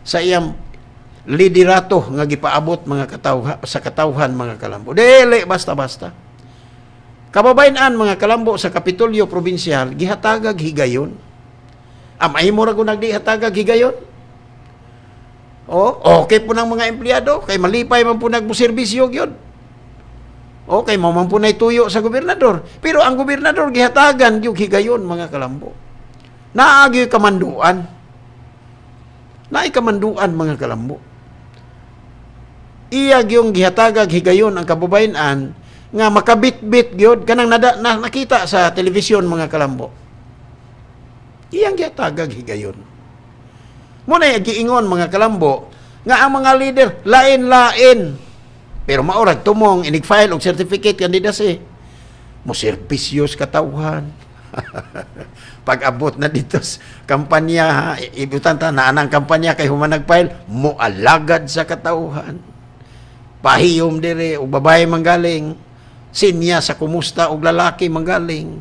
sa iyang liderato nga gipaabot mga sa katawhan mga kalambo. Dili basta-basta. Kababayan mga kalambo sa Kapitolyo Provincial gihatagag higayon. Amay mo ra gunag di hatagag higayon? Okay po ng mga empleyado kay malipay man po nagbuserbisyo gyud. Okay mo man po nay tuyo sa gobernador. Pero ang gobernador gihatagan gyud higayon mga kalambo. Naagi kamanduan. Naay kamanduan mga kalambo. Iya yung gihatagag higayon ang kababayan nga makabit-bit gyud kanang nakita sa telebisyon mga kalambo. Iyang gihatagag higayon. Muna giingon mga kalambo nga ang mga leader lain-lain. Pero maurag tumong inig-file og certificate candidacy. Mo serbisyos katawhan. Pag-abot na dito sa kampanya, ibutan ta na anang kampanya kay human nag-file, mo alagad sa katawhan. Pahiyom dire og babae manggaling, sinya sa kumusta og lalaki manggaling,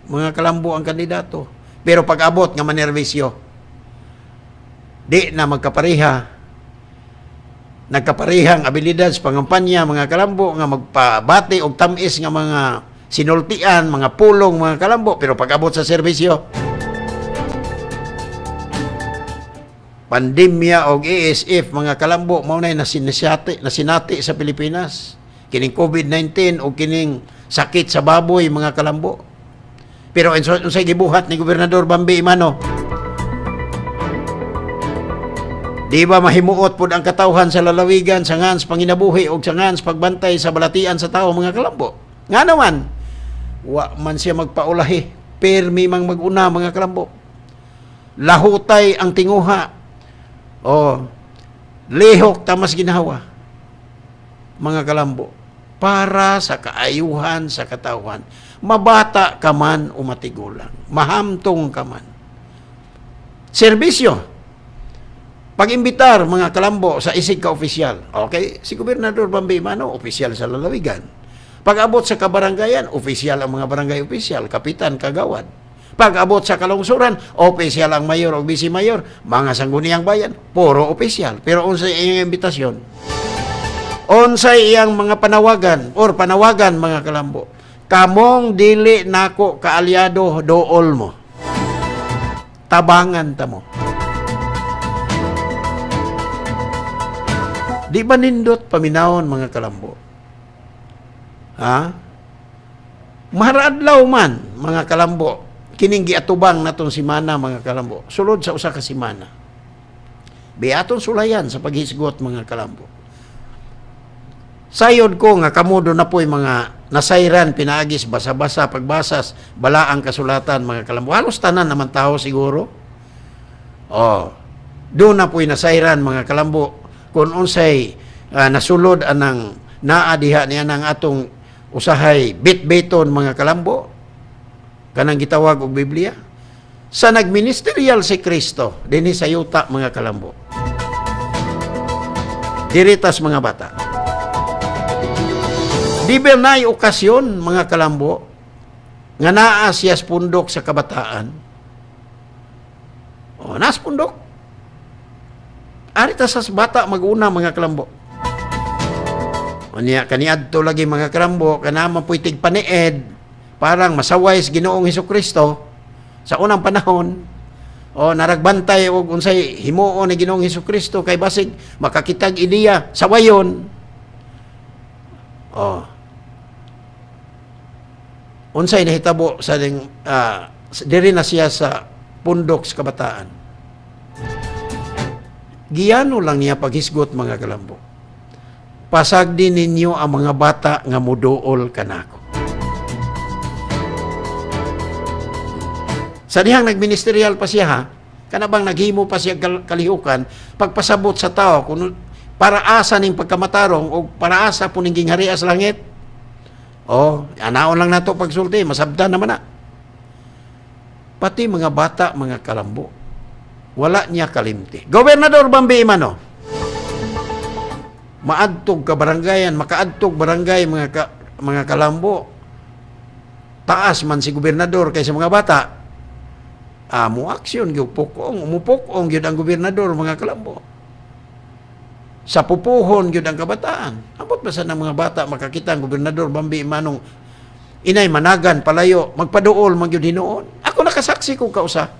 mga kalambo ang kandidato. Pero pag-abot nga manervisyo, di na nagkaparihang abilidad sa pangampanya mga kalambo nga magpabati og tamis nga mga sinultian, mga pulong mga kalambo, pero pag-abot sa serbisyo, pandemya o ESF mga kalambo mao nay nasinati sa Pilipinas, kining COVID-19 o kining sakit sa baboy mga kalambo. Pero unsay gibuhat ni Gobernador BAMBI EMANO? Di ba mahimuot pud ang katawhan sa lalawigan sa ngans panginabuhi o sa ngans pagbantay sa balatian sa tao mga kalambo? Nga naman, wa man siya magpaulahi, permi mang maguna mga kalambo. Lahutay ang tinguha. Lihok tamas ginawa mga kalambo para sa kaayuhan sa katawhan. Mabata ka man o matigulang, mahamtong ka man. Serbisyo, pag-imbitar mga kalambo sa isig ka opisyal. Okay, si Gobernador BAMBI EMANO, opisyal sa lalawigan. Pag-abot sa kabaranggayan, opisyal ang mga barangay opisyal, kapitan, kagawad. Pag-abot sa kalungsuran, opisyal ang mayor o vice-mayor, mga sangguniang bayan, puro opisyal. Pero unsay iyang imbitasyon? Unsay iyang mga panawagan or panawagan mga kalambo? Kamong dili nako kaalyado dool mo. Tabangan ta mo. Di ba nindot paminawon mga kalambo? Maharadlaw man mga kalambo, kining giatubang naton simana mga kalambo, sulod sa usa ka simana. Biaton sulayan sa paghisgot mga kalambo. Sayod ko nga kamudo na po'y mga nasayran pinaagis basa-basa pagbasas balaang kasulatan mga kalambo. Halos tanan naman tao siguro. Doon na po'y nasayran mga kalambo kung unsay nasulod anang naadiha niya ng atong usahay bit-beton mga kalambo kanang gitawag og Biblia sa nagministerial si Kristo dinhi sa yuta mga kalambo. Diritas mga bata. Di ba na'y okasyon mga kalambo nga naa siya pundok sa kabataan? Naas pundok. Arita sa bata mag-una mga kalambo. Kaniadto lagi mga kalambo, kanama po'y tigpanied, parang masaway sa Ginoong Hesukristo sa unang panahon. Naragbantay og unsay himuon ni Ginoong Hesukristo kay basig makakitag iniya sawayon. Oh. Unsay nahitabo sa diri na siya sa pundok sa kabataan. Giyano lang niya paghisgot mga kalambo. Pasagdi ninyo ang mga bata nga muduol kanako. Sa dihang nagministerial pa siya ha, kanabang naghimo pa siya kalihukan, pagpasabot sa tao, kung para asa ning pagkamatarong o para asa po ning ginghariya sa langit. Anaon lang nato pagsulti, masabdan naman na. Pati mga bata, mga kalambo, wala niya kalimti. Gobernador BAMBI EMANO, maadtog ka barangayan, makaadtog barangay mga kalambo. Taas man si gobernador kaysa mga bata. Mo aksyon gyud umupokong gyud ang gobernador mga kalambo. Sa pupuhon gyud ang kabataan. Abot ba sa mga bata makakita ang gobernador BAMBI EMANO inay managan palayo magpaduol man gyud hinuon. Ako nakasaksi ko kausa.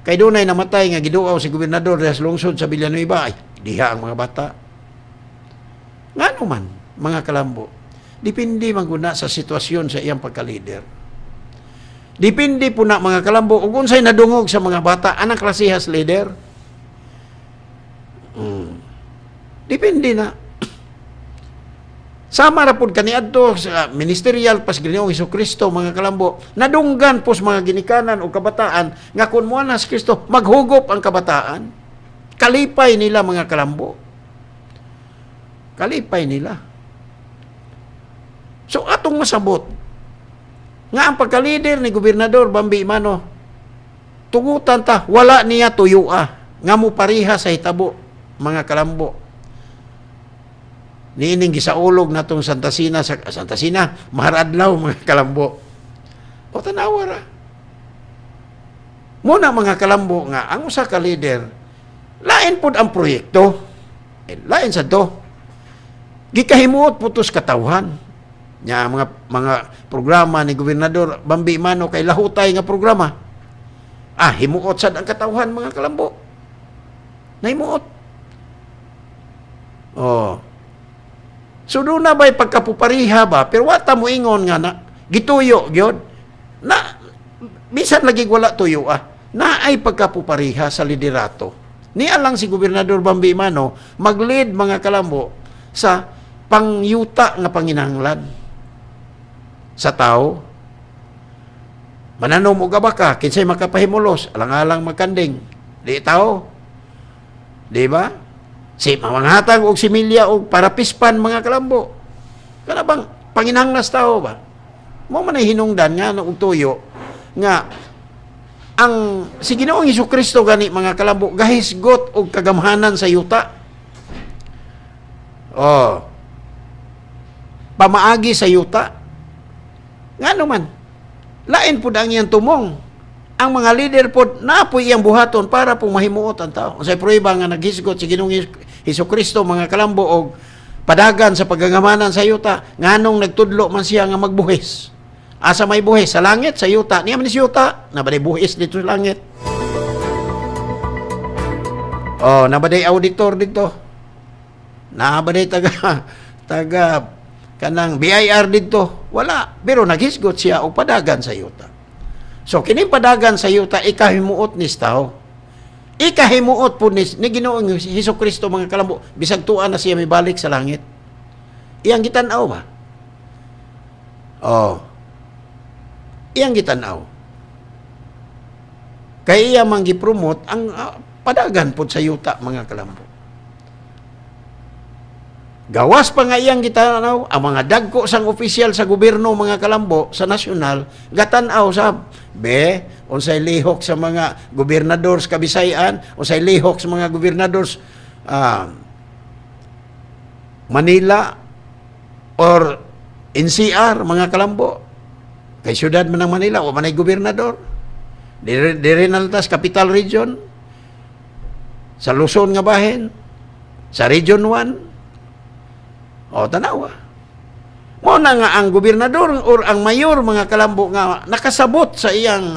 Kay dunay namatay nga giduaw si gobernador sa lungsod sa Villanueva, ay diha ang mga bata. Ngano man mga kalambo, dipindi man guna sa sitwasyon sa iyang pagka-leader. Dipindi po na mga kalambo, ug unsay nadungog sa mga bata, anang klasehas leader. Dipindi na. Sama ra pud kaniadto sa ministerial pas Ginoong Hesukristo mga kalambo, nadunggan pos mga ginikanan o kabataan nga kun mo na si Kristo maghugop ang kabataan. Kalipay nila mga kalambo. Kalipay nila. So atong masabot nga ang pagka-leader ni Gobernador BAMBI EMANO, tugutan ta, wala niya tuyua, nga mo pariha sa hitabo, mga kalambo. Niining gisaulog na itong Santa Sina, maharadlaw mga kalambo. O tanawara. Muna mga kalambo nga, ang usa ka leader, lain pod ang proyekto, lain sa to. Gikahimuot putos katawhan. Nya mga programa ni Gobernador BAMBI EMANO kay lahutay nga programa. Himuot sad ang katawhan mga kalambo. Nahimuot. So doon na ba'y pagkapupariha ba? Pero wata mo ingon nga na gituyo gyud. Na bisan lagi wala tuyo na ay pagkapupariha sa liderato. Niya lang si Gobernador BAMBI EMANO mag-lead mga kalambo sa pangyuta nga panginahanglan sa tao. Mananom og baka kinsay makapahimulos alang-alang magkanding di tao, di ba? Si mamanghatag og similya og para pispan mga kalambo, kana bang panginahanglas tao ba? Mo man hinungdan nga og tuyo nga ang si Ginoong Hesukristo gani mga kalambo gahisgot og kagamhanan sa yuta. Pamaagi sa yuta. Ngano man, lain po ang iyang tumong. Ang mga leader po na po iyang buhaton para po mahimuot ang tao. Sa prueba nga naghisgot si Ginoong Hesukristo mga kalambo og padagan sa pagangamanan sa yuta, nganong nagtudlo man siya nga magbuhis. Asa may buhis? Sa langit, sa yuta. Niya man si yuta, nabaday buhis dito sa langit. Nabaday auditor dito. Nabaday taga kanang BIR dito, wala. Pero naghisgot siya o padagan sa yuta. So, kining padagan sa yuta, ikahimuot ni tao. Ikahimuot po ni Ginoong Hesukristo mga kalambo, bisag tuan na siya may balik sa langit. Iyang gitanaw ba? Iyang gitanaw. Kaya iya mang gipromote ang padagan po sa yuta mga kalambo. Gawas pa nga iyang gitanaw, ang mga dagko sang opisyal sa gobyerno mga kalambo sa nasyonal, gatanaw sa unsay lihok sa mga gobernador sa Kabisayan, unsay lihok sa mga gobernador Manila or NCR mga kalambo. Kay syudad man ng Manila o manay gobernador. Dire naltas capital region, sa Luzon nga bahin, sa Region 1. Tanawa. Mo na nga ang gobernador or ang mayor mga kalambo nga nakasabot sa iyang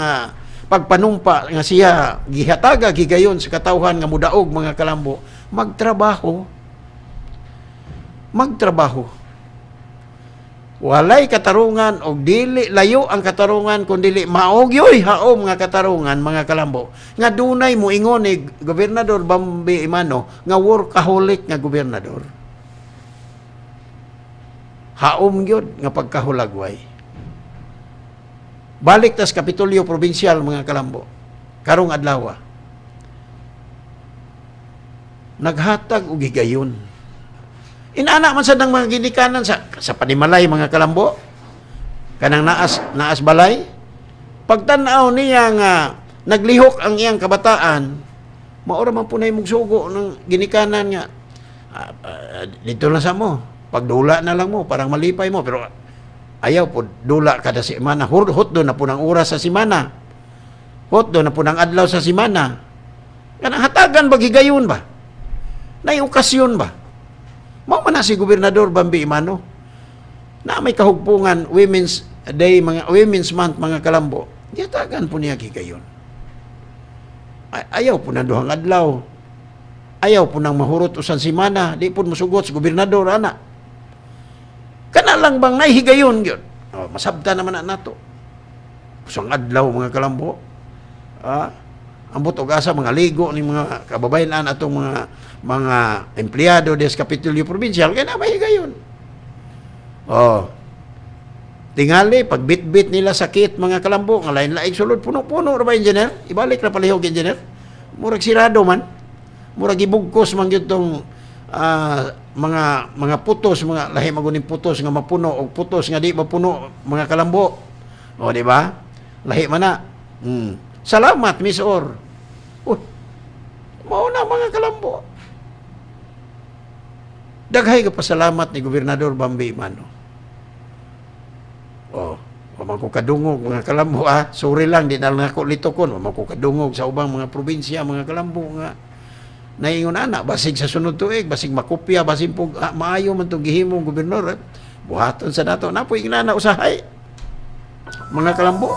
pagpanumpa nga siya gihataga gigayon sa katawhan nga mudaog mga kalambo magtrabaho walay katarungan o dili layo ang katarungan kun dili maogyoy haom nga katarungan mga kalambo nga dunay moingon ni Gobernador BAMBI EMANO nga workaholic nga gobernador. Haom gyud nga pagkahulagway. Balik tas Kapitolyo Provincial mga kalambo karong adlaw. Naghatag og higayon. Inana man sad ng mga ginikanan sa panimalay mga kalambo. Kanang naas balay. Pagtan-aw niya nga naglihok ang iyang kabataan, maura man punay mugsugo ng ginikanan nga dito na sa mo. Pagdula na lang mo, parang malipay mo. Pero ayaw po, dula kada simana. Hot doon na po ng oras sa simana. Hot doon na po ng adlaw sa simana. Kanang hatagan ba higayon ba? Nay okasyon ba? Mao man na si Gobernador BAMBI EMANO na may kahugpungan Women's Day, Women's Month mga kalambo. Diyatagan po niya higayon. Ayaw po na duhang adlaw. Ayaw po nang mahurot usan simana. Di po musugot si Gobernador, ana. Kana lang bang nahihigayon yun? Masabta naman na nato. Usang adlaw mga kalambo. Ambot og asa mga ligo ni mga kababayan atong mga empleyado des Kapitolyo Provincial kaya na mahigayon. Tingali pag bit-bit nila sakit mga kalambo nga lain-laing sulod puno-puno ra ba engineer? Ibalik ra palihog engineer. Murag sirado man. Murag gibugkos man gyud tong mga putos, mga lahi maguning putos nga mapuno o putos nga di mapuno mga kalambo. O di ba? Lahi man na. Salamat Miss Or. Mao na mga kalambo. Daghay ka pasalamat ni Gobernador BAMBI EMANO. Waman ko kadungog mga kalambo Sorry lang di na lang ako litokon. Waman ko kadungog sa ubang mga probinsya mga kalambo nga naingon ana basig sa sunod tuig basig makopya basig pug maayo man tong gihimong gobernador buhaton sa nato na po inana usahay mga kalambo.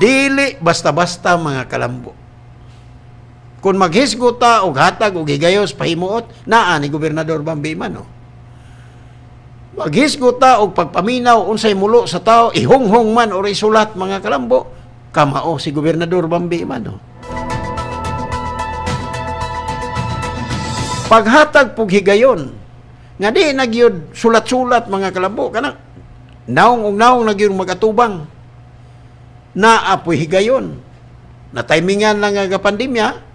Dili basta-basta mga kalambo. Kung maghisguta og hatag og higayos pahimuot naa ni Gobernador BAMBI EMANO. Maghisguta og pagpaminaw unsay mulo sa tao ihonghong man or isulat mga kalambo kamao si Gobernador BAMBI EMANO. Paghatag pug higayon nga di nagyud sulat-sulat mga kalambo kanang naong og naong nagyud magatubang naapoy higayon na timingan lang nga pandemya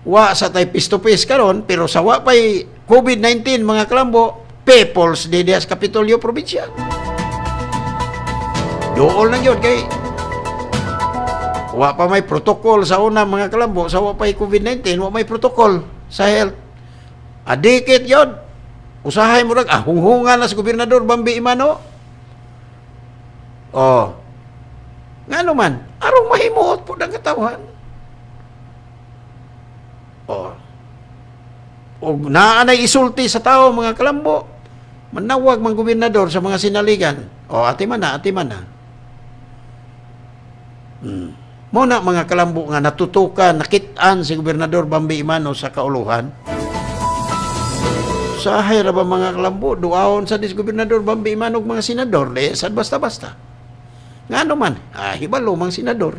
wa sa tay pistopis karon pero sa wa pay COVID-19 mga kalambo People's Day des Kapitolyo Provincial dool na yun kay wa pa may protocol sa una mga kalambo sa wa pay COVID-19 wa may protocol sa health adikit yun usahay mo rag hunghungan na sa Gobernador BAMBI EMANO nga naman, arong mahimuot po ng katawan. O naanay isulti sa tao, mga kalambo. Manawag mang gobernador sa mga sinaligan. Ati man na. Muna mga kalambo nga natutukan, nakitaan si Gobernador BAMBI EMANO sa kauluhan. Sahay ra ba mga kalambo, duawon sa Gobernador BAMBI EMANO mga senador, lesad basta-basta. Nga naman, hibalo mang senador.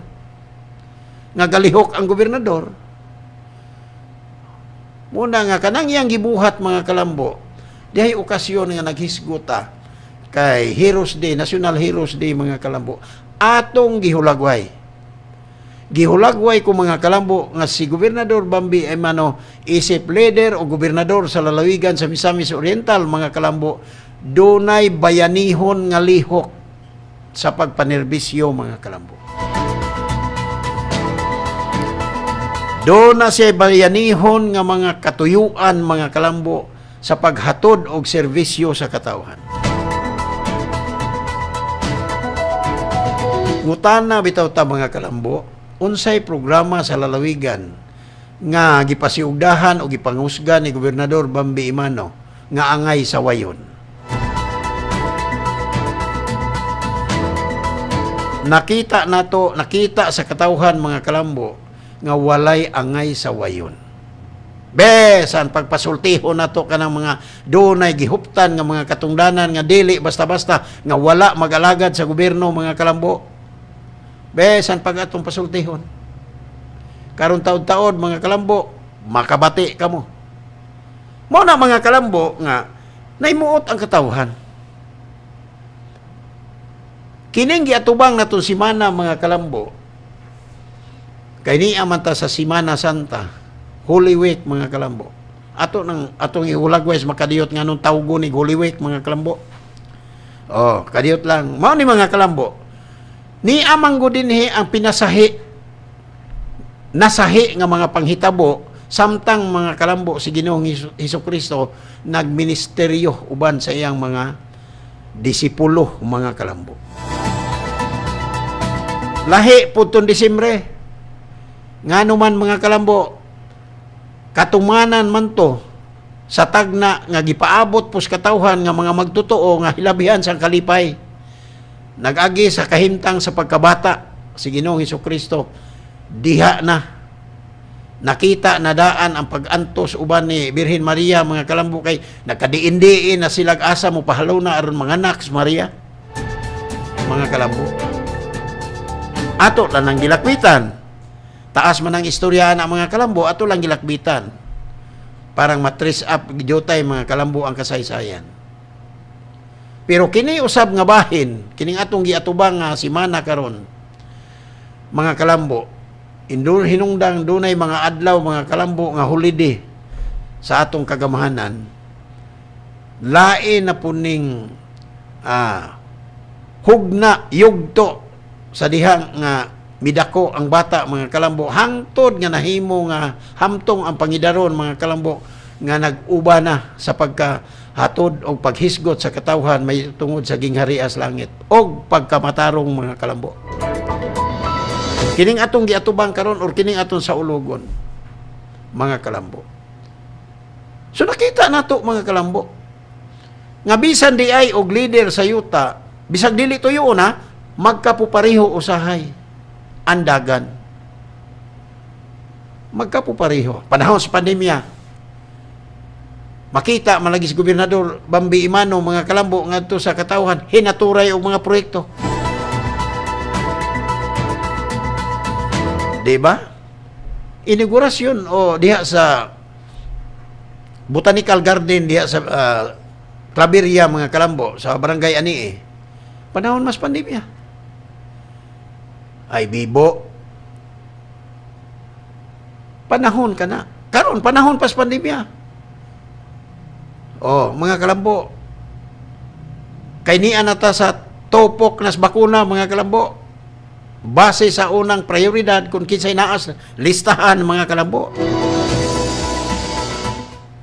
Nga galihok ang gobernador. Muna nga, kanang iyang gibuhat mga kalambo, dihay okasyon nga naghisguta kay Heroes Day, National Heroes Day mga kalambo. Atong gihulagway. Gihulagway ko mga kalambo nga si Gobernador BAMBI EMANO isip leader o gobernador sa lalawigan sa Misamis Oriental mga kalambo, dunay bayanihon nga lihok sa pagpanerbisyo mga kalambo. Doon na siya bayanihon nga mga katuyuan mga kalambo sa paghatod og serbisyo sa katawhan. Ngutana bitaw ta mga kalambo, unsay programa sa lalawigan nga gipasiugdahan o gipangusga ni Gobernador BAMBI EMANO nga angay sa wayon. Nakita sa katawhan mga kalambo nga walay angay sa wayon. Besan pagpasultiho nato kanang mga dunay gihuptan nga mga katungdanan nga dili basta-basta nga wala mag-alagad sa gobyerno mga kalambo. Besan pag atong pasultihon. Karon taod-taod mga kalambo, makabati kamo. Mao na mga kalambo nga naimuot ang katawhan. Kining giatubang naton simana mga kalambo. Kay niya man ta sa Semana Santa. Holy Week mga kalambo. Atong ihulagwes makadiyot nga nung tawgo ni Holy Week mga kalambo. Oh, kadiyot lang. Mao ni mga kalambo. Ni amang go dinhi ang pinasahi nasahi nga mga panghitabo samtang mga kalambo si Ginoong Hesukristo nagministeryo uban sa iyang mga disipulo mga kalambo. Lahi pudton Disyembre. Ngano man mga kalambo, katumanan man to sa tagna nga gipaabot pus katawhan nga mga magtotoo nga hilabihan sang kalipay. Nag-agi sa kahimtang sa pagkabata si Ginoong Hesukristo, diha na nakita na daan ang pag-antos uban ni Birhen Maria mga kalambo kay nagkadiin-diin na silag asa mo pahalaw na aron mga anak si Maria. Mga kalambo. Ato lang ang gilakwitan. Taas man ang istorya na mga kalambo, ato lang gilakbitan. Parang matrace up gidyotay mga kalambo ang kasaysayan. Pero kini usab nga bahin, kining atong giatubang nga simana karon. Mga kalambo, hinungdang dunay mga adlaw mga kalambo nga holiday sa atong kagamahanan. Lain na puning hugna yugto sa dihang nga midako ang bata mga kalambo hangtod nga nahimo nga hamtong ang pangidaron mga kalambo nga nag-uba na sa pagkahatod o paghisgot sa katawhan may tungod sa gingharias langit o pagkamatarong mga kalambo. Kining atong giatubang karon or kining atong sa ulogon mga kalambo. So nakita nato mga kalambo nga bisan di ay og leader sa yuta bisag dili tuyo na magkapupareho usahay andagan. Magkapupareho. Panahon sa pandemya, makita malagi si Gobernador BAMBI EMANO mga kalambo ngadto sa katawhan hinaturay og mga proyekto. Diba? Inaugurasyon o diha sa Botanical Garden diha sa Claveria mga kalambo sa Barangay Ani panahon mas pandemya. Ay bibo. Panahon ka na. Karon panahon pas pandemya. Oh, mga kalambo. Kay niya nata sa topok nas bakuna mga kalambo. Base sa unang prioridad kung kinsay naas listahan mga kalambo.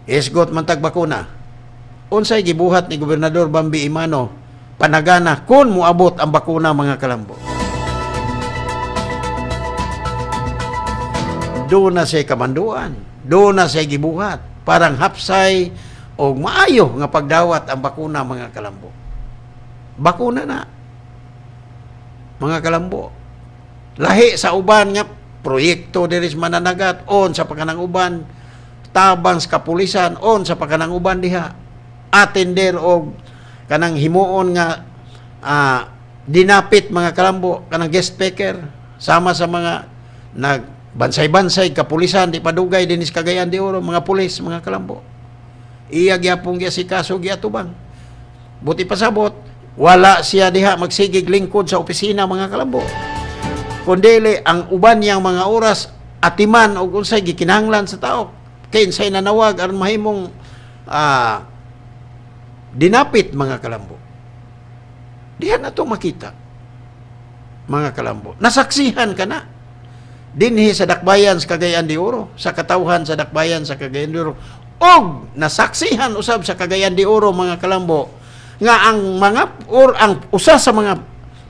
Isgot man tag bakuna. Unsay gibuhat ni Gobernador BAMBI EMANO panagana kun moabot ang bakuna mga kalambo. Doon na siya kamanduan. Doon na siya gibuhat. Parang hapsay o maayo nga pagdawat ang bakuna mga kalambo. Bakuna na. Mga kalambo. Lahi sa uban nga proyekto diris mananagat on sa pagkanang uban. Tabang sa kapulisan on sa pagkanang uban diha. Atender og kanang himuon nga dinapit mga kalambo kanang guest speaker sama sa mga bansay-bansay, kapulisan, di padugay, dinis Cagayan de Oro, mga pulis, mga kalambo. Iya gyapong giasikaso giatubang. Buti pasabot, wala siya diha magsigig lingkod sa opisina, mga kalambo. Kundili, ang uban niyang mga oras, atiman o unsay gikinahanglan sa tao. Kinsay nanawag, aron mahimong dinapit, mga kalambo. Diha na ito makita, mga kalambo. Nasaksihan ka na. Dinhi sa dakbayan sa Cagayan de Oro, sa katawhan sa dakbayan sa Cagayan de Oro, og nasaksihan usab sa Cagayan de Oro mga kalambo nga ang usa sa mga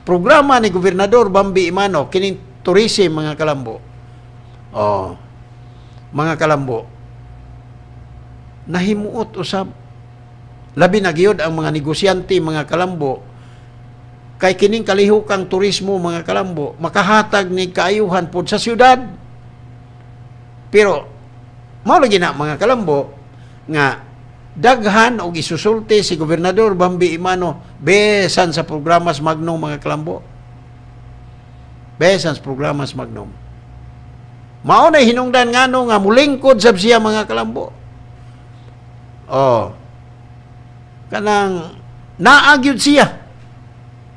programa ni Gobernador BAMBI EMANO kining tourism mga kalambo. Oh. Mga kalambo. Nahimuot usab labi na gyud ang mga negosyante mga kalambo kay kining kalihukang turismo mga kalambo makahatag ni kaayuhan pod sa syudad. Pero Mao lagi na mga kalambo nga daghan og isusulti si Gobernador Bambi Emano besan sa programas Magnum mga kalambo. Besan sa programas Magnum. Mao na hinungdan ngano nga mulingkod sab siya mga kalambo. Oh. Kanang naagyud siya.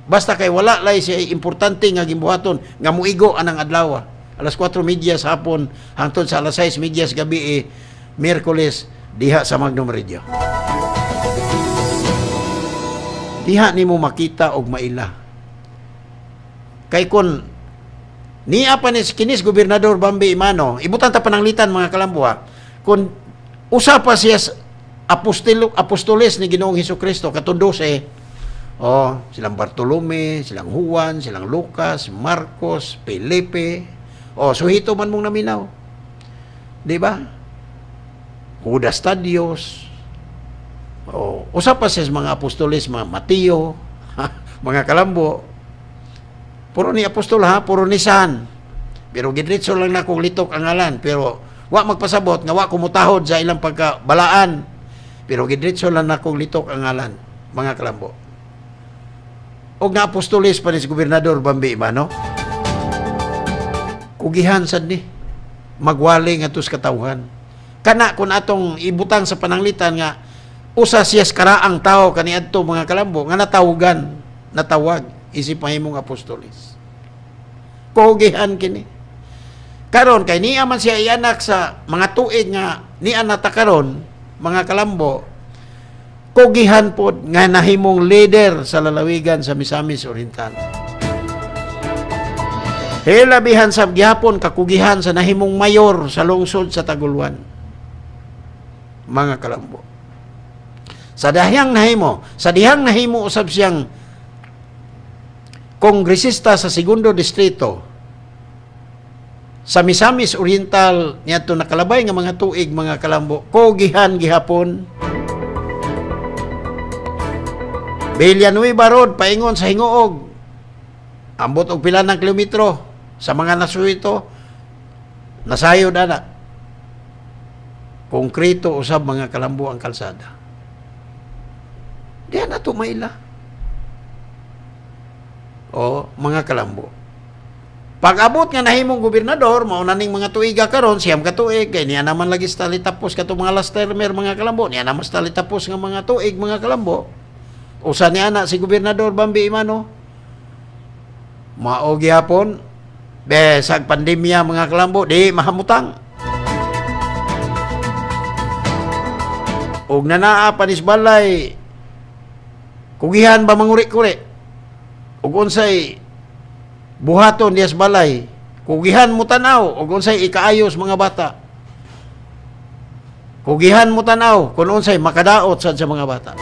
Basta kay wala lay siya importante nga gimbuhaton nga muigo anang adlaw. Alas 4:30 sa hapon hangtod sa alas 6:30 sa gabi Miyerkules diha sa Magnum Radio. Diha nimo makita og maila. Kay kun niya pa ni kinis Gobernador Bambi Emano, ibutan ta pananglitan mga kalambuha, kun usa pa siya apostoles ni Ginoong Hesukristo katong 12. Silang Bartolome, silang Juan, silang Lucas, Marcos, Felipe. Suhito man mong naminaw. Di ba? Judas Tadios. Usa pa siya mga apostoles, mga Mateo, mga kalambo. Puro ni apostol ha, puro ni San. Pero gidritso lang na kong litok ang ngalan. Pero wa magpasabot, nga wa kumutahod sa ilang pagkabalaan. Pero gidritso lang na kong litok ang ngalan, mga kalambo. O nga apostoles pa ni si Gobernador Bambi Emano, kugihan sad ni, magwali nga tus katawhan. Kana kung atong ibutang sa pananglitan nga, usa siya karaang tao kaniadto mga kalambo, nga natawag, isip mahimong apostoles. Kugihan kini. Karon kay niya man siya ianak sa mga tuig nga niya natakaron, mga kalambo, kugihan po nga nahimong leader sa lalawigan sa Misamis Oriental. Hilabihan sa gihapon kakugihan sa nahimong mayor sa lungsod sa Taguluan. Mga kalambo. Sa dihang nahimo usab siyang kongresista sa segundo distrito sa Misamis Oriental niadto nakalabay nga mga tuig mga kalambo. Kugihan gihapon. Villanueva Road, paingon sa Hingoog. Ambot og pila ng kilometro sa mga nasuito. Nasayod ana. Konkreto usab mga kalambo ang kalsada. Diyan na to maila. Mga kalambo. Pag-abot nga nahimong gobernador, mauna ning mga tuiga karon, siyam ka tuig, kay niya naman lagi stali tapos kato mga last termer mga kalambo. Niya naman stali tapos nga mga tuig mga kalambo. Usa ni ana si Gobernador Bambi Emano. Mao gihapon besag pandemya mga kalambo di mahamutang. Og nanaa panis balay. Kugihan ba manguri-kuri? Og unsay buhaton dias balay. Kugihan mo tanaw og unsay ikaayos mga bata. Kugihan mo tanaw kun unsay makadaot sad sa mga bata.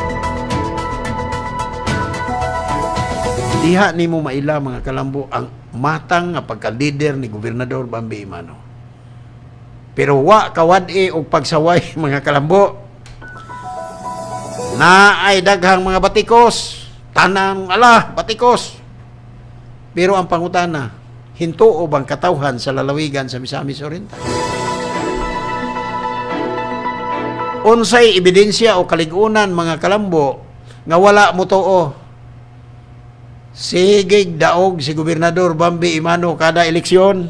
Diha nimo maila mga kalambo ang matang nga pagka-leader ni Gobernador Bambi Emano. Pero wa kawad-i og pagsaway mga kalambo. Na ay daghang mga batikos, tanang batikos. Pero ang pangutana, hintuo bang katawhan sa lalawigan sa Misamis Oriental? Unsay ebidensya o kaligunan mga kalambo nga wala mo tuo? Sigig daog si Gobernador Bambi Emano kada eleksyon.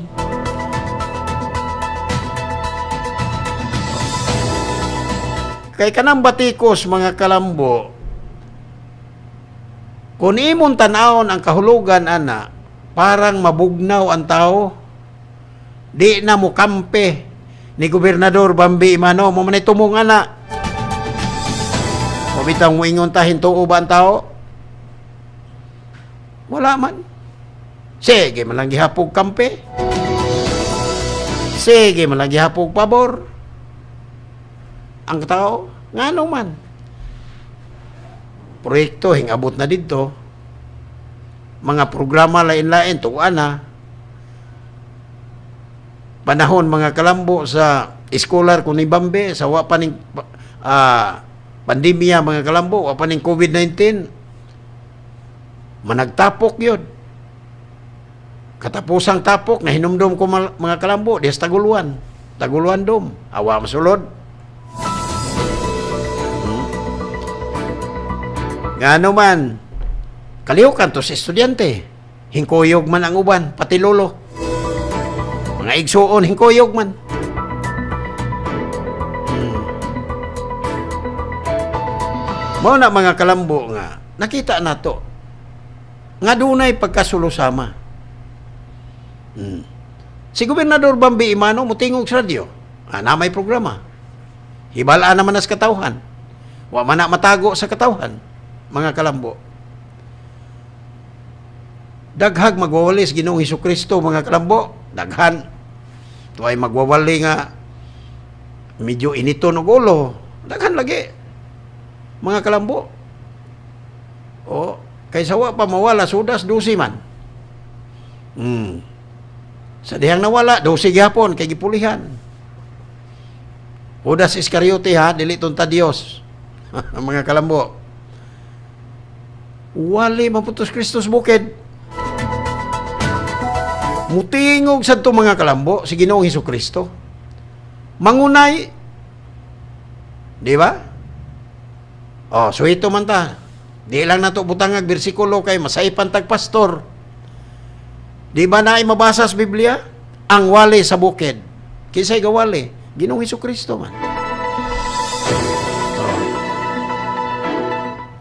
Kay kanang batikos mga kalambo, kung imong tanawon ang kahulugan ana, parang mabugnaw ang tao. Di na mo kampe ni Gobernador Bambi Emano, mo man tumong ana. Mabitang mo ingon ta hintuo ba ang tao? Wala man. Sige, man lang gihapog kampe. Sige, man lang gihapog pabor. Ang tao, ngano man. Proyekto, hingabot na dito. Mga programa lain-lain, tuwa na. Panahon, mga kalambo, sa iskolar kung ni Bambi, sa wapaning pandemya, mga kalambo, wapaning COVID-19, managtapok yun. Katapusang tapok na hinumdum ko mga kalambo, di Taguluan. Taguluan dom, awa masulod. Nga man, kalihukan to sa estudyante. Hingkoyog man ang uban, pati lolo. Mga igsuon, hingkoyog man. Mao na mga kalambo nga, nakita na to. Nga dunay pagkasulo-sama. Si Gobernador BAMBI EMANO mutingog sa radyo. Na may programa. Hibalaan naman na sa katawhan. Wa man na matago sa katawhan. Mga kalambo. Daghag magwawalis Ginoong Hesukristo, mga kalambo. Daghan. Ito ay magwawali nga medyo initon og ulo. Daghan lagi. Mga kalambo. O, kaysa wa pa mawala, sudas, dusi man. Sa dihang nawala, dusi gihapon, kay gipulihan. Judas Iscariote ha, dili tunta Dios. Mga kalambo. Wali maputos Kristus bukid. Mutingog sa to mga kalambo, si Ginoong Hesukristo. Mangunay. Di ba? Oh, so ito man ta. Di lang nato butangag bersikulo kay masaipan tag pastor. Di ba na ay mabasa sa Biblia? Ang wali sa bukid. Kisay gawali? Ginoong Hesukristo man. Oh.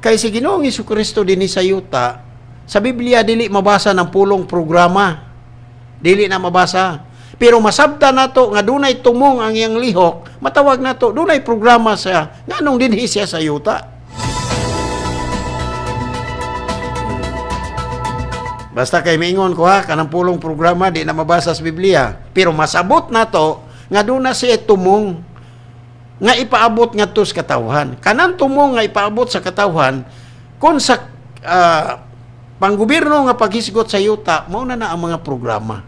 Kay si Ginoong Hesukristo din sa yuta, sa Biblia dili mabasa ng pulong programa. Dili na mabasa. Pero masabda nato nga dunay tumong ang iyang lihok, matawag nato dunay programa sa nganong dinhi siya sa yuta. Basta kay miingon ko ha, kanang pulong programa di na mabasa sa Biblia. Pero masabot na to, nga doon na siya tumong, nga ipaabot nga to sa katawhan. Kanang tumong nga ipaabot sa katawhan, kung sa panggobyerno nga paghisgot sa yuta, mauna na ang mga programa.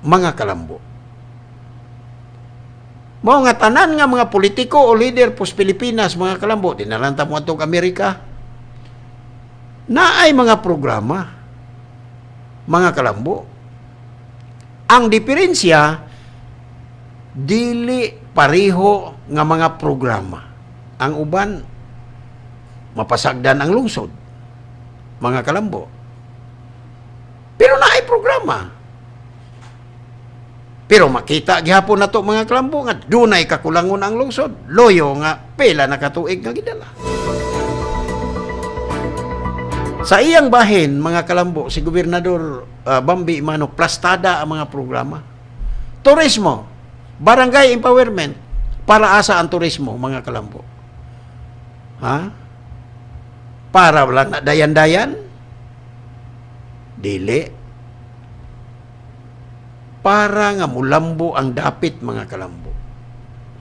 Mga kalambo. Mao nga tanan nga mga politiko o leader pos Pilipinas, mga kalambo, dinalanta mo atong Amerika, na ay mga programa, mga kalambo. Ang diferensya, dili pareho nga mga programa. Ang uban, mapasagdan ang lungsod, mga kalambo. Pero na ay programa. Pero makita gihapon na to mga kalambo nga dunay kakulangon ang lungsod. Loyo nga, pela na katuig nga gidala. Sa iyang bahin, mga kalambo, si Gobernador BAMBI EMANO, plastada ang mga programa. Turismo, barangay empowerment, para asa ang turismo, mga kalambo. Ha? Para lang na dayan-dayan? Dili. Para nga mulambo ang dapit, mga kalambo.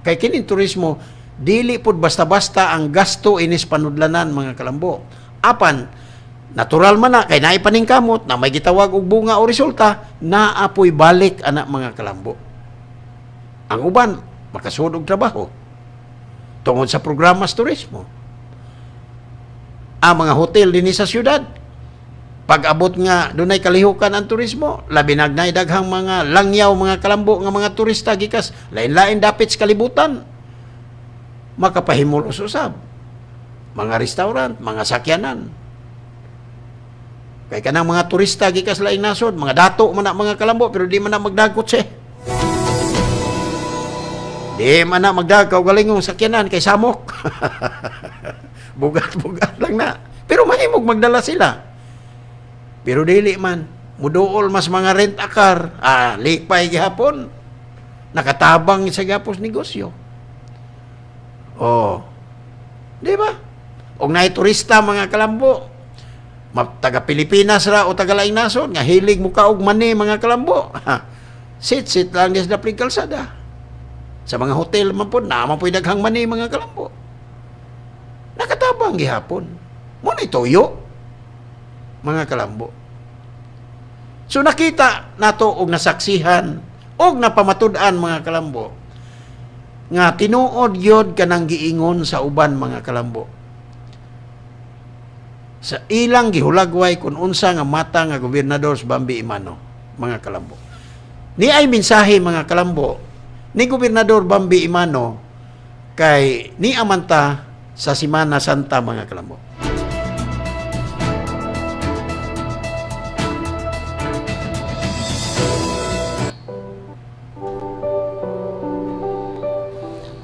Kay kining turismo, dili pud basta-basta ang gasto inis panudlanan, mga kalambo. Apan, natural man na, kay naipaning kamot, na may gitawag og bunga o resulta, naapoy balik anak mga kalambo. Ang uban, makasud og trabaho. Tungod sa programa sa turismo. Ang mga hotel din sa syudad, pag-abot nga, dunay kalihukan ang turismo, labi nagnay daghang mga langyaw, mga kalambo, nga mga turista, gikas, lain-lain dapit sa kalibutan, makapahimulos usab. Mga restaurant, mga sakyanan, kay kanang mga turista gikas laing nasod, mga dato man na mga kalambo, pero di man na magdagot siya. Di man na magdagaw galingong sakyanan kay samok. Bugat-bugat lang na. Pero mahimog magdala sila. Pero dili man, muduol mas mga rent-a-car. Lipay gihapon. Nakatabang sa gapos negosyo. Oh. Di ba? Og naay turista mga kalambo, taga Pilipinas ra o taga laing nasod nga hilig mo kaog mani mga kalambo. Sit lang sa daplig kalsada. Sa mga hotel man po, naman po daghang mani mga kalambo. Nakatabang gihapon. Mo na itoyo mga kalambo. So nakita nato og nasaksihan og napamatud-an mga kalambo nga tinuod yod kanang giingon sa uban mga kalambo. Sa ilang gihulagway kung unsa nga mata nga gobernador sa BAMBI EMANO, mga kalambo. Ni ay mensahe mga kalambo ni Gobernador BAMBI EMANO kay ni amanta sa Semana Santa mga kalambo.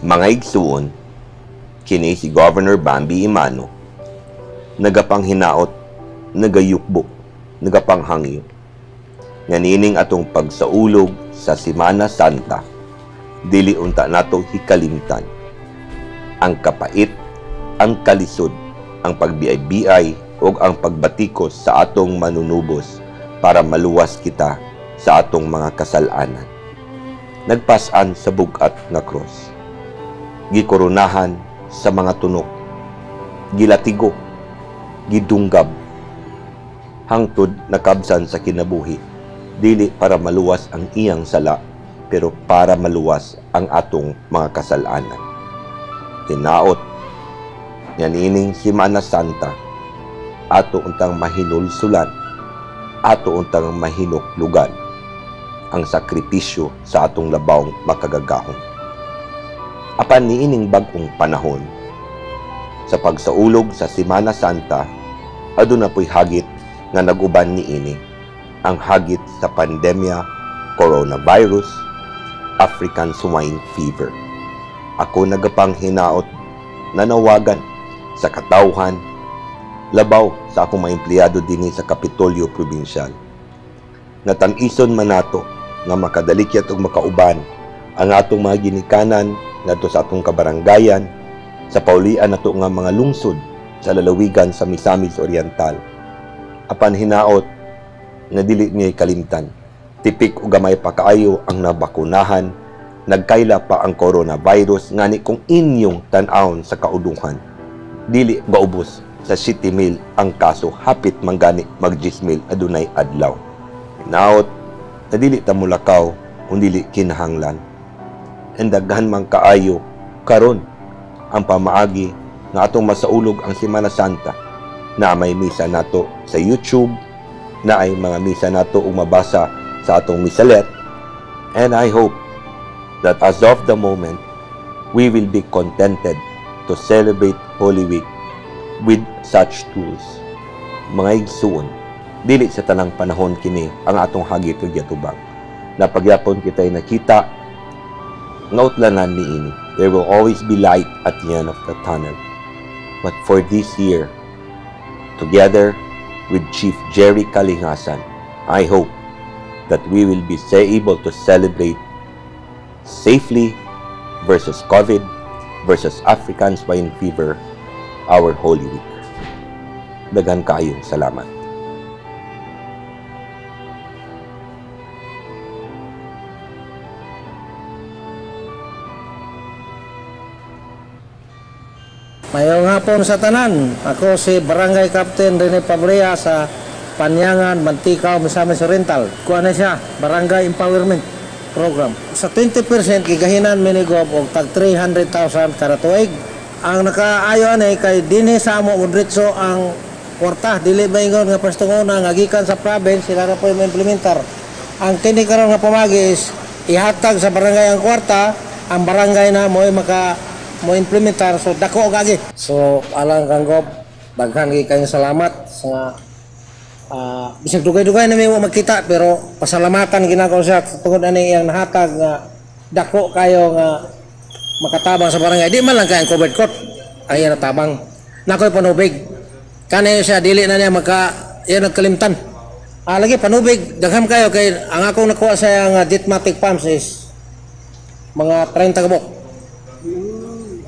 Mga igsuon, kini si Governor BAMBI EMANO, nagapanghinaot, nagayukbo, nagapanghangyo. Nganining atong pagsaulog sa Semana Santa, dili unta nato hikalimtan. Ang kapait, ang kalisod, ang pagbiay-biay o ang pagbatikos sa atong manunubos para maluwas kita sa atong mga kasalanan. Nagpasan sa bugat nga cross. Gikoronahan sa mga tunok. Gilatigo, gidunggab, hangtod nakabsan sa kinabuhi. Dili para maluwas ang iyang sala, pero para maluwas ang atong mga kasalanan. Hinaot, yanining Semana Santa, ato untang mahinulsulan, ato untang mahinuklugan, ang sakripisyo sa atong labawng makagagahon. Apan niining bagong panahon, sa pagsaulog sa Semana Santa, aduna po'y hagit nga naguban niini, ang hagit sa pandemya, coronavirus, African swine fever. Ako nagapanghinaot, nanawagan sa katawhan, labaw sa akong mga empleyado dinhi sa Kapitolyo Provincial. Natang-ison man nato nga makadalikyat ug makauban ang atong mga ginikanan ngadto sa atong kabarangayan, sa paulian nato nga mga lungsod sa lalawigan sa Misamis Oriental. Apan hinaot nga dili niya kalimtan. Tipik o gamay pa kaayo ang nabakunahan, nagkaila pa ang coronavirus ngani kung inyong tan-awon sa kauduhan. Dili gaubos sa 7,000 ang kaso, hapit manggani mag 10,000 adunay adlaw. Naot, na dili ta mulakaw kung dili kinahanglan. And daghan man kaayo karon ang pamaagi nga atong masaulog ang Semana Santa na may misa nato sa YouTube, na ay mga misa nato ug mabasa sa atong misalet. And I hope that as of the moment, we will be contented to celebrate Holy Week with such tools. Mga igsuon, dili sa tanang panahon kini ang atong hagit ug yatubang. Na pagyapon kita'y nakita, ngautlanan niini. There will always be light at the end of the tunnel. But for this year, together with Chief Jerry Kalingasan, I hope that we will be able to celebrate safely versus COVID, versus African swine fever, our Holy Week. Daghan kaayong salamat. Mayong hapon sa tanan. Ako si Barangay Captain Rene Pabrea sa Panyangan, Mantikao, Misamis Oriental. Kuha na siya, Barangay Empowerment Program. Sa 20% gigahinan minigob og tag 300,000 kada tuig. Ang nakaayo ani kay dinhi sa amo modritso ang kwarta, dili ba ingon nga pastunguna nga gikan sa province sila ra po implementar. Ang kini karon nga pamagi is ihatag sa barangay ang kwarta, ang barangay na mo mo implementar, so dako og agi. So alang kang gob, daghan gyud kayong salamat sa bisag dugay-dugay na may magkita, pero pasalamatan ginagawa siya tungod ani iyang nahatag nga dako kayo nga makatabang sa barangay. Di man lang kay ang covered court ang iyang natabang. Nakoy panubig. Kanayo siya dili na niya iyang nagkalimtan. Lagi panubig dagham kayo kay ang akong nakuha sa nga ditmatic pumps is mga 30 kabok.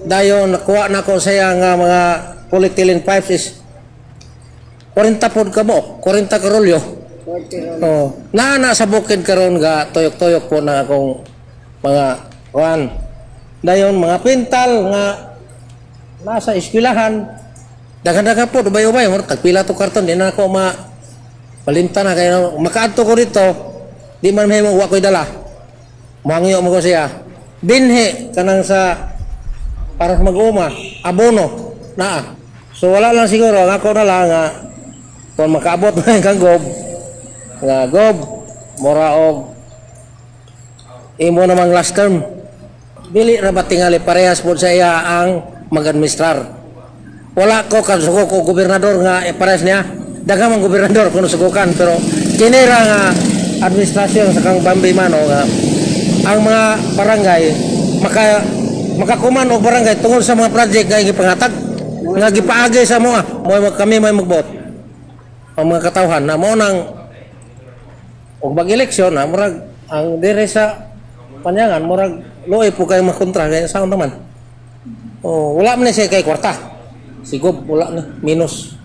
Dayon nakuha na ko saya nga mga polyethylene pipes is 40 pod kabok, 40 karolyo. Oh, na sa bukid karon ga tuyok-tuyok po na akong mga kuan. Dayon mga pintal nga nasa eskwelahan. Daghan-daghan po ubay-ubay, tagpila to karton di na ako palimta na kay makaadto ko dito. Di man mahimo wa ko'y dala. Mangyo mo ko siya. Binhi kanang sa para mag-uma, abono na. So wala lang siguro, ako na lang nga kung makaabot na yung kang gob, nga gob, mora og imo namang last term. Dili ra ba tingali parehas po sa iya ang mag-administrar. Wala ko kasuko ko gobernador nga parehas niya. Daghang man gobernador kuno sugukan pero kini ra nga administrasyon sa kang BAMBI Imano nga ang mga barangay makakuman og barangay tungod sa mga project nga gipangatag nga gipaagi sa mga kami may magbot ang mga katawhan na mo nang og mag-eleksyon na murag ang dire sa panyangan murag luoy po kay makontra kay sa naman. Wala man siya kay kwarta. Sigop wala na minus.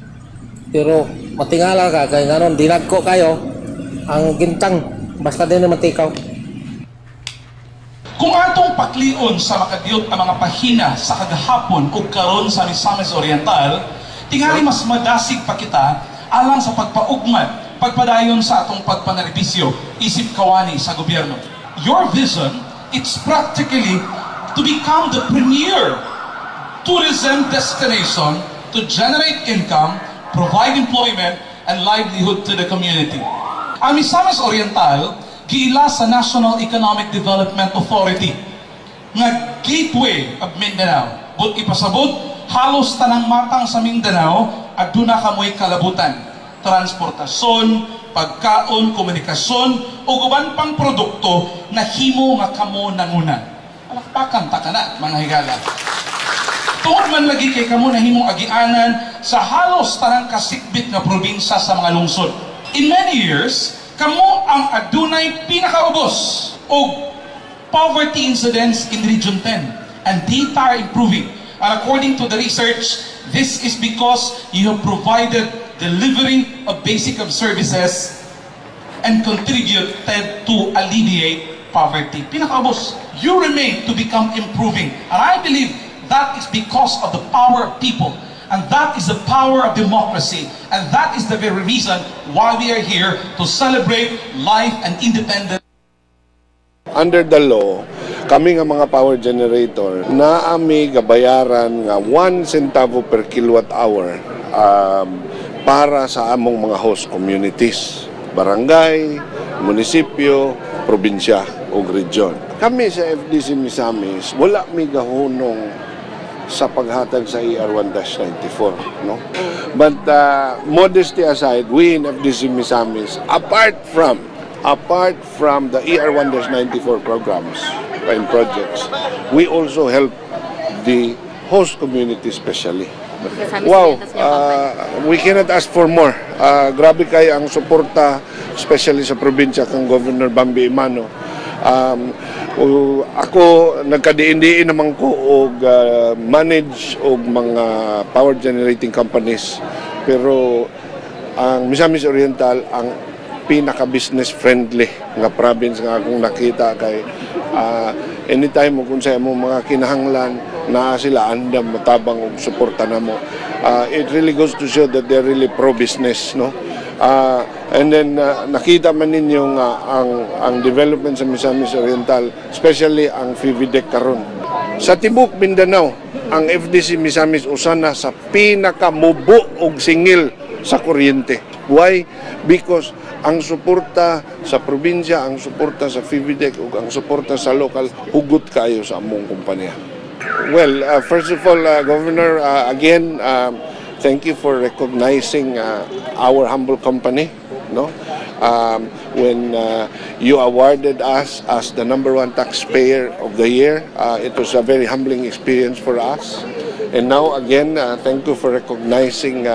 Pero matingala ka kay ngaron dinagko kayo ang gintang basta din naman tikaw. Kung atong paklion sa makadiyot ang mga pahina sa kagahapon ug karon sa Misamis Oriental, tingali mas madasig pa kita alang sa pagpaugmad, pagpadayon sa atong pagpanarbisyo isip kawani sa gobyerno. Your vision, it's practically to become the premier tourism destination to generate income, provide employment, and livelihood to the community. Ang Misamis Oriental, giila sa National Economic Development Authority nga gateway of Mindanao. But ipasabot, halos tanang matang sa Mindanao aduna kamoy kalabutan. Transportasyon, pagkaon, komunikasyon, o uban pang produkto na himo nga kamo nangunan. Palakpakan ta kana, mga higala. Tungod man lagi kay kamo na himong agianan sa halos tanang kasikbit nga probinsya sa mga lungsod. In many years, kamo ang adunay pinakaubos o poverty incidence in Region 10 and data are improving. And according to the research, this is because you have provided delivery of basic services and contributed to alleviate poverty. Pinakaubos, you remain to become improving. And I believe that is because of the power of people. And that is the power of democracy. And that is the very reason why we are here to celebrate life and independence. Under the law, kami nga mga power generator, naami gabayaran nga 1 centavo per kilowatt hour para sa among mga host communities, barangay, munisipyo, probinsya o region. Kami sa FDC Misamis, wala mi gahunong sa paghatag sa ER1-94, no? But modesty aside, we in FDC Misamis, apart from the ER1-94 programs and projects, we also help the host community especially. Wow, we cannot ask for more. Grabe kayo ang suporta, especially sa probinsya kang Governor BAMBI Imano. Ako nagkadiin-diin naman ko og manage og mga power generating companies, pero ang Misamis Oriental ang pinaka-business friendly nga province nga akong nakita kay anytime kung sa mo mga kinahanglan na sila andam matabang og suporta namo. It really goes to show that they're really pro-business, no? And then nakita man ninyo nga ang development sa Misamis Oriental, especially ang FIVIDEC karon. Sa tibok Mindanao, ang FDC Misamis usana sa pinakamubo og singil sa kuryente. Why? Because ang suporta sa probinsya, ang suporta sa FIVIDEC ug ang suporta sa local hugot kayo sa among kumpanya. Well, first of all, Governor, again, thank you for recognizing our humble company. No, when you awarded us as the #1 taxpayer of the year, it was a very humbling experience for us. And now again, thank you for recognizing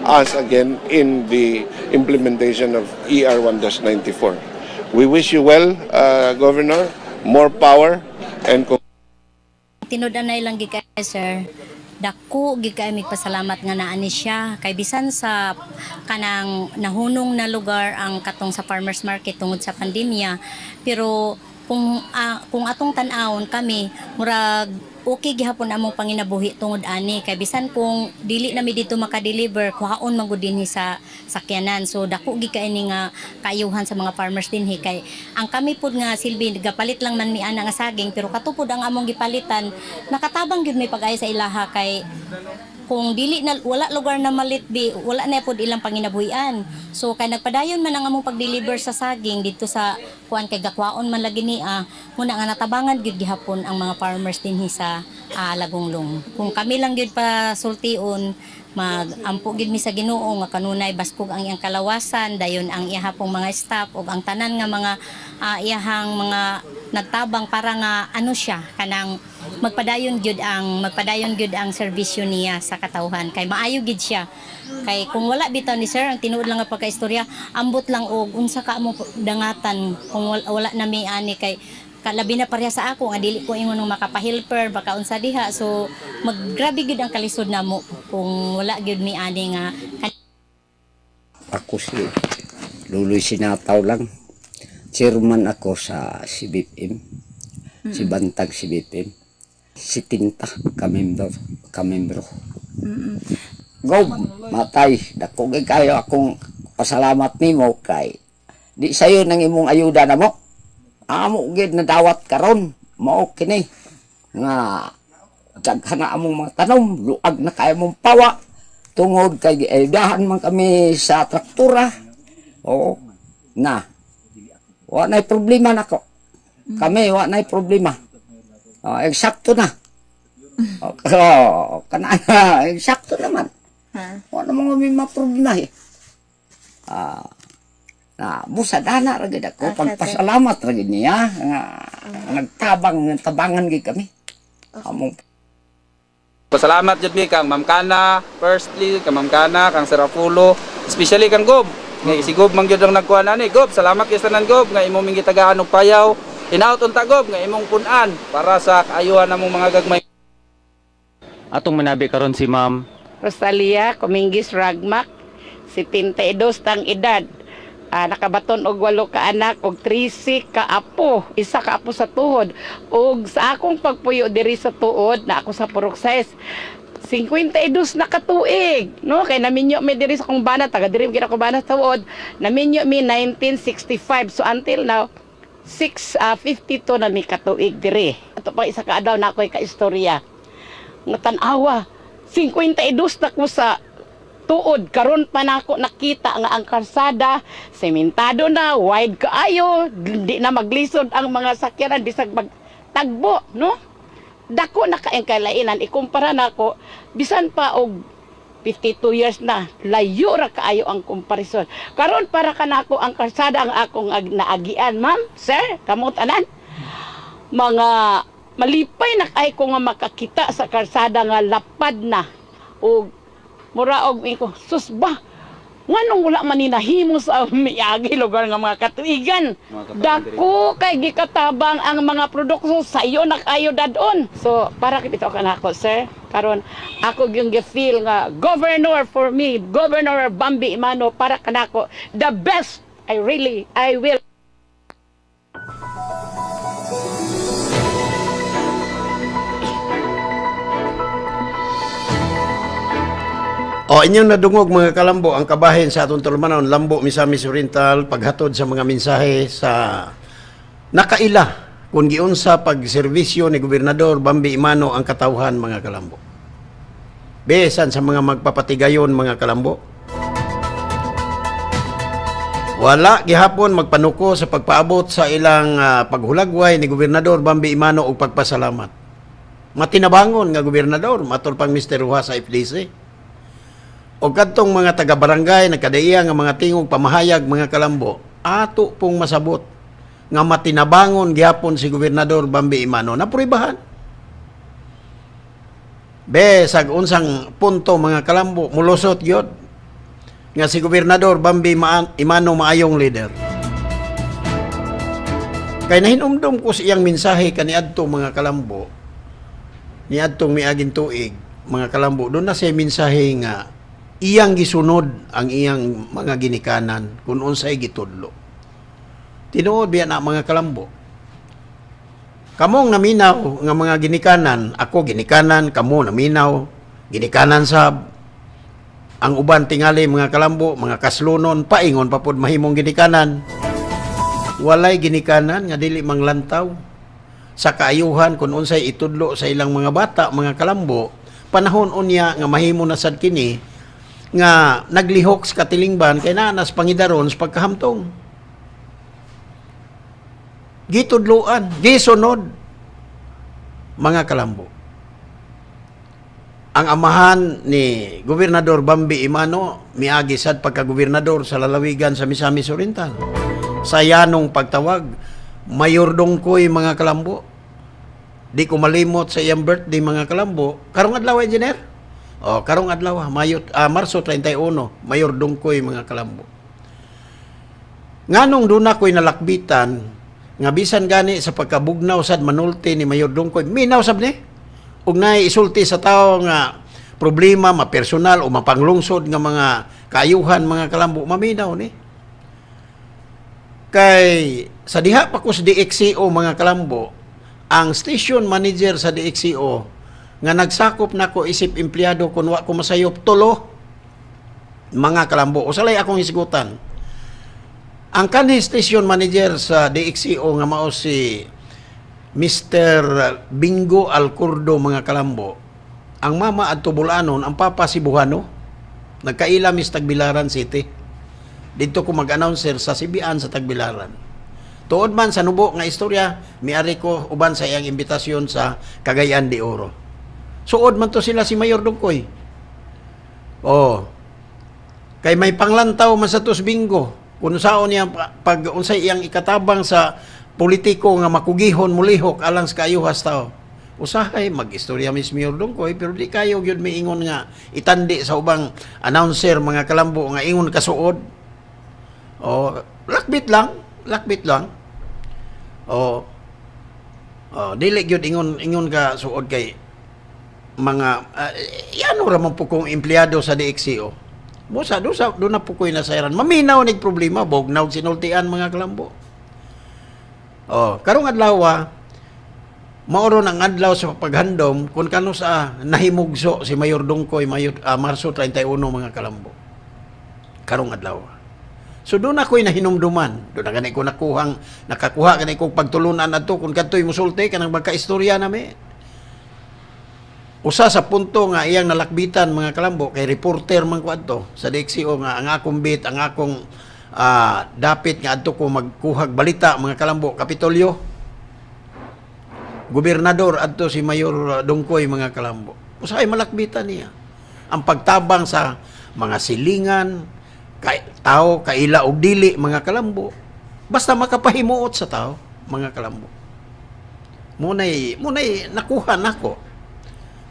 us again in the implementation of ER1-94. We wish you well, Governor, more power and. Tinudanay lang gikay, sir. Dako gikay pasalamat nga naani siya kay bisan sa kanang nahunong na lugar ang katong sa farmers market tungod sa pandemya, pero kung atong tan-awon kami murag okay gihapon among panginabuhi tungod ani kay bisan kung dili na mi dito maka-deliver kuhaon man gud dinhi sa sakyanan. So dako gikay ni nga kaayuhan sa mga farmers dinhi kay ang kami pud nga silbi gapalit lang man mi ana nga saging pero katupod ang among gipalitan nakatabang gyud may pag-ay sa ilaha kay kung dili na wala lugar na malitbi, wala na pod ilang panginabuhian. So kay nagpadayon man ang among pag-deliver sa saging dito sa kuan kay gakwaon man lagi ni muna nga natabangan gyud gihapon ang mga farmers dinhi sa Lagonglong. Kung kami lang gyud pa sultion, magampo gid mi sa Ginoo nga kanunay baskog ang iyang kalawasan, dayon ang iyaha pong mga staff ug ang tanan nga mga iyahang mga nagtabang para nga ano siya kanang magpadayon gyud ang serbisyo niya sa katawhan kay maayo gid siya. Kay kung wala bitaw ni sir ang tinuod lang nga pagkaistorya, ambot lang og unsa ka mo dangatan kung wala na mi ani kay kalabi na pareha sa ako nga dili ko ingon makapahilper baka unsa diha, so maggrabe gyud ang kalisod namo kung wala gyud mi ani nga. Ako si Luloy Sinataw lang. Chairman ako sa CBPM. Si Bantag CBPM. Si Tinta, kamembro. Gob, matay. Dako kayo akong pasalamat nimo kay di sayo nang imong ayuda na mo. Amo gid na dawat karon. Mao kini nga daghan na among mga tanom, luag na kay mong pawa. Tungod kay giayudahan man kami sa traktura. Oo. Na. Wa nay problema nako. Kami wa nay problema. Eksakto na. Kana eksakto naman. Wa naman kami maproblema eh. Busadana ra gid ako pagpasalamat ra gid niya nga tabangan gid kami. Among pasalamat jud mi kang Ma'am Kana, firstly kang Ma'am Kana, kang Serapulo, especially kang Gob. Nga si Gob man gyud ang nagkuha nani. Gob, salamat kay tanan Gob nga imong mingitagaan og payaw. Hinaut unta Gob nga imong punan para sa kaayuhan namong mga gagmay. Atong manabi karon si Ma'am Rosalia Comingis Ragmak, 72 tang edad. Nakabaton og 8 ka anak og 13 ka apo, isa ka apo sa tuhod. Ug sa akong pagpuyo diri sa tuod na ako sa Purok 6, 52 na katuig, no? Kay naminyo mi diri sa kong bana, taga diri gid ako bana sa tuod. Naminyo mi 1965, so until now 52 na mi katuig diri. Ato pa isa ka adlaw na ako'y kaistorya. Nga tan-awa, 52 na ko sa tuod, karon pa nako nakita nga ang kalsada sementado na, wide kaayo, di na maglisod ang mga sakyanan bisag magtagbo, no? Dako na kaayong kalainan ikumpara nako bisan pa og 52 years na, layo ra kaayo ang komparison. Karon para kanako ang kalsada ang akong naagian, ma'am, sir, kamot anan mga malipay na kay ko nga makakita sa kalsada nga lapad na og mura og ko susba nganong wala man ni nahimo sa miagi lugar nga mga katuigan. Dako kay gikatabang ang mga produkto sayo na kayo dadon. So para kito kanako sir, karon ako yung feel nga governor for me, Governor BAMBI EMANO para kanako the best. I will. Inyong nadungog mga kalambo ang kabahin sa atong tulumanon, Lambo Misamis Oriental, paghatod sa mga mensahe sa nakaila kung giunsa pagserbisyo ni Gobernador BAMBI EMANO ang katawhan mga kalambo. Besan sa mga magpapatigayon mga kalambo. Wala gihapon magpanuko sa pagpaabot sa ilang paghulagway ni Gobernador BAMBI EMANO og pagpasalamat. Matinabangon nga Gobernador, matol pang Mr. Ruha sa FDC. O kadtong mga taga-barangay nagkadaiya nga mga tingog pamahayag mga kalambo, ato pong masabot nga matinabangon gihapon si Gobernador BAMBI EMANO na puribahan. Besag unsang punto mga kalambo, mulusot gyud nga si Gobernador BAMBI EMANO maayong leader. Kay nahinumdum ko sa iyang mensahe kaniadto mga kalambo, niadtong miaging tuig mga kalambo, doon na siya mensahe nga iyang gisunod ang iyang mga ginikanan kung unsay gitudlo. Tinuod biya na mga kalambo. Kamong naminaw nga mga ginikanan, ako ginikanan, kamo naminaw, ginikanan sab. Ang uban tingali mga kalambo, mga kaslunon, paingon papud mahimong ginikanan. Walay ginikanan nga dili manglantaw sa kaayuhan kung unsay itudlo sa ilang mga bata, mga kalambo, panahon unya nga mahimo na sad kini nga naglihok sa katilingban kay nanas pangidaron sa pagkahamtong. Gitudluan, gisunod mga kalambo. Ang amahan ni Gobernador BAMBI EMANO miagi sad pagka-gobernador sa lalawigan sa Misamis Oriental. Sa yanong pagtawag, Mayor Dongkoy mga kalambo. Di ko malimot sa iyang birthday mga kalambo. Karong adlaw, engineer? Karong adlaw, Marso 31, Mayor Dongkoy mga kalambo. Nganong doon ako'y nalakbitan, nga bisan gani sa pagkabugnaw sad manulti ni Mayor Dongkoy, minaw sab ni? Ug naay isulti sa tao nga problema, mapersonal o mapanglungsod nga mga kaayuhan mga kalambo, maminaw ni. Kay sa diha pa ko sa DXKO mga kalambo, ang station manager sa DXKO nga nagsakop nako isip empleyado kun wa ko masayop tulo mga kalambo. Usalay akong hisgutan. Ang kanhi station manager sa DXKO nga mao si Mr. Bingo Alcurdo mga kalambo. Ang mama at Tubulanon, ang papa si Buhano. Nagkaila mis Tagbilaran City. Dito ko mag-announcer sa CBN sa Tagbilaran. Tuod man sa nubo nga istorya, miari ko uban sa iyang imbitasyon sa Cagayan de Oro. Suod man to sila si Mayor Dongkoy. Kay may panglantaw man sa tos Bingo. Kung saon niya pag unsay iyang ikatabang sa politiko nga makugihon mulihok alang sa kayuhas tao. Usahay mag-istorya Miss Mayor Dongkoy pero di kayo gyud miingon nga itandi sa ubang announcer mga kalambo nga ingon kasuod. Lakbit lang. Dili gyud ingon ka suod kay mga ano ra man po kong empleyado sa DXKO. Musa do na po ko'y nasayran. Maminaw nig problema, bognaw sinultian mga kalambo. Karong adlaw, maoron ang adlaw sa paghandom kung kano sa nahimugso si Mayor Dongkoy Marso 31 mga kalambo. Karong adlaw. So doon ako'y nahinumduman. Doon na ganit ko nakakuha ganit kong pagtulunan ato kung kanto'y musulti kanang magkaistorya nami. Usa sa punto nga iyang nalakbitan mga kalambo kay reporter man ko adto sa DXKO nga ang akong bit, ang akong dapit nga adto ko magkuhag balita mga kalambo Kapitolyo. Gobernador adto si Mayor Dongkoy mga kalambo. Usa ay malakbitan niya. Ang pagtabang sa mga silingan, tao kaila og dili mga kalambo. Basta makapahimuot sa tao mga kalambo. Munay nakuha nako.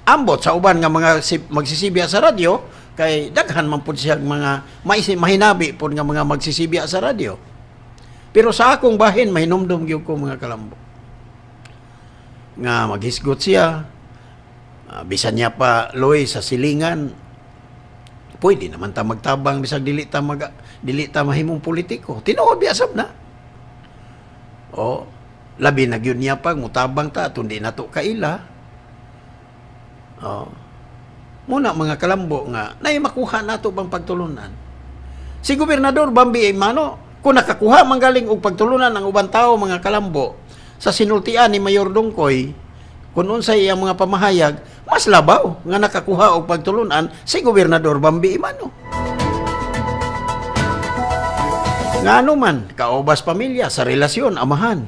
Ambot sa uban nga mga magsisibya sa radyo kay daghan man pud siya mga mahinabi pud nga mga magsisibya sa radyo. Pero sa akong bahin mahinumdum gyud ko mga kalambo. Nga maghisgot siya bisan niya pa loy sa silingan. Pwede naman ta magtabang bisag dili ta mahimong politiko. Tinuod biasab na. Labi na gyud niya pag mutabang ta aton di nato kaila. Muna mga kalambo nga nay makuha nato bang pagtulunan. Si Gobernador BAMBI EMANO kung nakakuha manggaling og pagtulunan ang ubang tao mga kalambo sa sinultian ni Mayor Dongkoy kung unsay iyang mga pamahayag, mas labaw nga nakakuha og pagtulunan si Gobernador BAMBI EMANO. Ngano man kaobas pamilya sa relasyon amahan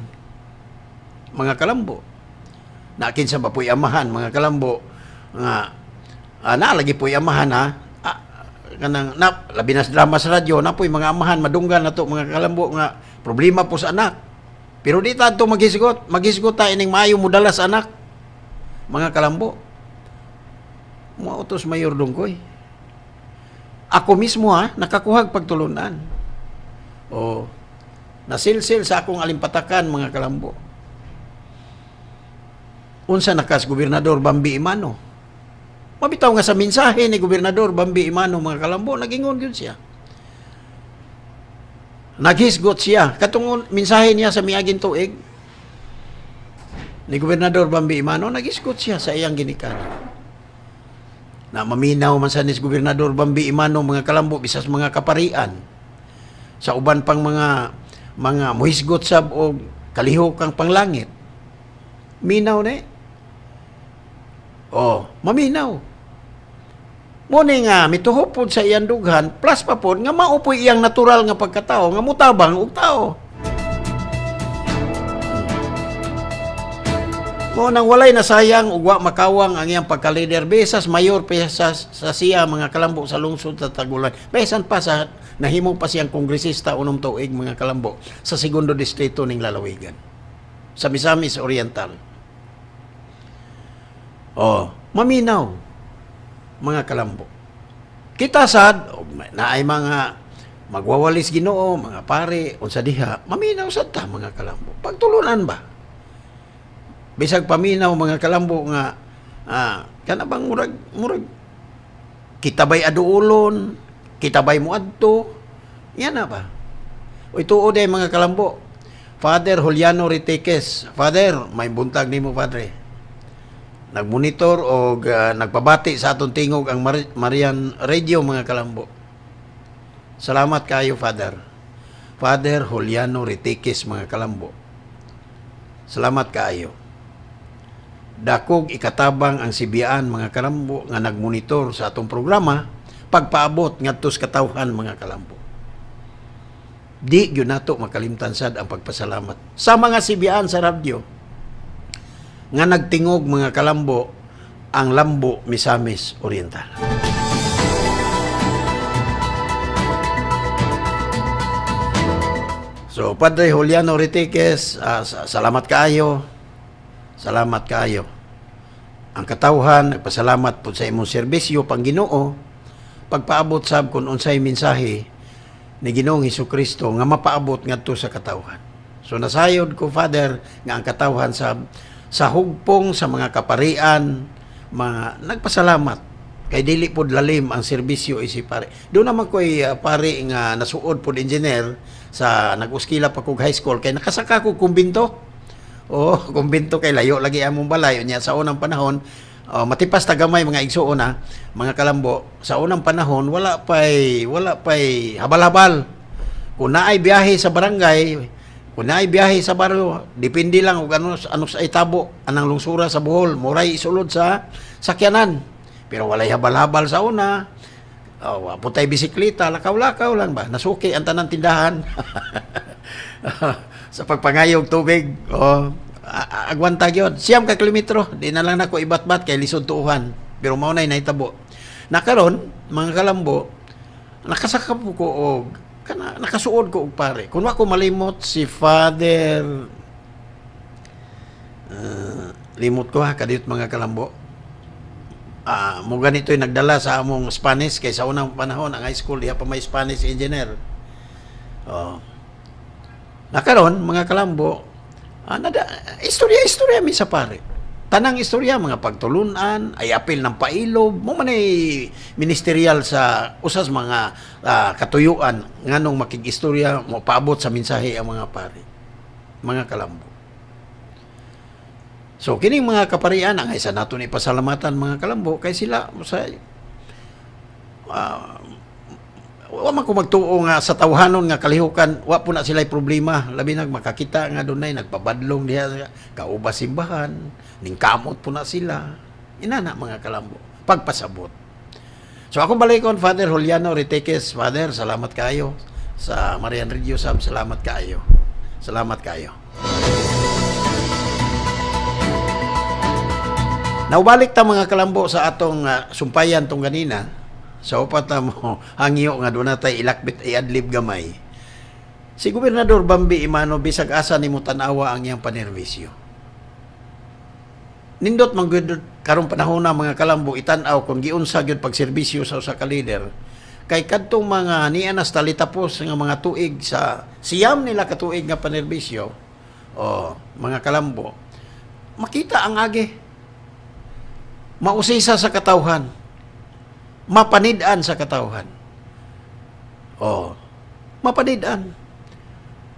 mga kalambo. Nakin sa bapoy amahan mga kalambo nga naalagi po'y amahan kanang labi na drama sa radyo na po'y mga amahan madunggan na to mga kalambo nga problema po sa anak pero di tanto maghisgot ta ining maayo mudala sa anak mga kalambo. Mautos Mayor Dongkoy ako mismo nakakuhag pagtulunan nasilsil sa akong alimpatakan mga kalambo. Unsa nakas Gobernador BAMBI EMANO. Mabitaw nga sa mensahe ni Gobernador BAMBI EMANO mga kalambo, nagingon yun siya. Naghisgot siya. Katong mensahe niya sa miaging tuig ni Gobernador BAMBI EMANO, naghisgot siya sa iyang ginikanan. Na maminaw man sa ni Gobernador BAMBI EMANO mga kalambo, bisas mga kaparian. Sa uban pang mga muhisgot sab o kalihok kang panglangit. Minaw na maminaw. Muni nga mituhop pod sa iyang dughan plus pa pod nga maupoy iyang natural nga pagkatao nga mutabang og tao. Mo nang walay nasayang ug wa makawang ang iyang pagka-leader besas mayor sa siya mga kalambo sa lungsod sa Tagulan. Besan pa sa nahimo pa siyang kongresista unom tuig mga kalambo sa segundo distrito ning lalawigan. Sa Misamis Oriental. Oh, maminaw mga kalambo. Kita sad na ay mga magwawalis Ginoo, mga pare unsa diha, maminaw sad ta mga kalambo. Pagtulunan ba? Bisag paminaw mga kalambo nga kana bang murag kitabay aduulon, kitabay mo adto. Yan na ba? Uy tuod ay mga kalambo. Father Juliano Riteques, Father, may buntag nimo Padre. Nagmonitor o nagpabati sa atong tingog ang Marian Radio mga kalambo. Salamat kayo Father. Father Juliano Riteques mga kalambo. Salamat kayo. Dakog ikatabang ang sibiyaan mga kalambo nga nagmonitor sa atong programa pagpaabot ngadto sa katawhan mga kalambo. Di gyud nato makalimtan sad ang pagpasalamat sa mga sibiyaan sa radyo nga nagtingog mga kalambo ang LAMBO Misamis Oriental. So Padre Juliano Riteques, salamat kaayo. Salamat kaayo. Ang katawhan nagpasalamat po sa imong serbisyo pang Ginoo pagpaabot sab kun unsay mensahe ni Ginoong Hesukristo nga mapaabot ngadto sa katawhan. So nasayod ko Father nga ang katawhan sa hugpong sa mga kaparian mga nagpasalamat kay dili pod lalim ang serbisyo isi pare. Doon naman ko'y pare nga nasuod pod engineer sa nag-uskila pa kog high school kay nakasaka ko kumbinto. Kumbinto kay layo lagi among balay nya sa unang panahon. Matipas tagamay mga igsuon na mga kalambo sa unang panahon wala pay habal-habal. Kung naay biyahe sa barangay, kung naay biyahe sa baryo, depende lang kung ano sa itabo anang lungsura sa Bohol, muray isulod sa sakyanan. Pero walay habal-habal sa una. Putay bisikleta, lakaw-lakaw lang ba? Nasuki ang tanang tindahan. Sa pagpangayog tubig, agwanta gyud. Siyam ka kilometro, di na lang nako ibat-bat kay lisod tuuhan. Pero mao nay nahitabo. Nakaron, mga kalambo, nakasaka ko og nakasuod ko og pare. Kung ako malimot si Father limot ko kadiyot mga kalambo. Mo ganito yung nagdala sa among Spanish kay sa unang panahon ang high school diha pa may Spanish engineer. Nakaron mga kalambo, istorya mi sa pare. Tanang istorya mga pagtulunan, ay apil ng pailob, mo man ay ministerial sa usas mga katuyuan nganong makig-istorya mo paabot sa mensahe ang mga pare. Mga kalambo. So kining mga kaparian ang isa nato ni pasalamatan mga kalambo kay sila sa wa man ko magtuo nga sa tawhanon nga kalihukan wa po na sila'y problema labi nag makakita nga dunay nagpabadlong diha kaubas simbahan ning kamot po na sila inana mga kalambo pagpasabot. So akong balikon Father Juliano Riteques. Father, salamat kayo sa Marian Radio Sab, salamat kayo naubalik ta mga kalambo sa atong sumpayan tong ganina. Sa upat mo hangyo nga doon natay ilakbit iadlib gamay. Si Gobernador BAMBI EMANO bisag asa nimo tan-awa ang iyang panerbisyo. Nindot man gyud karong panahon na mga kalambo itan-aw kung giunsa gyud pagserbisyo sa usa ka leader. Kay kadtong mga nianas talitapos nga mga tuig sa siyam nila ka tuig nga panerbisyo mga kalambo makita ang agi mausisa sa katawhan. Mapanid-an sa katawhan. Mapanid-an.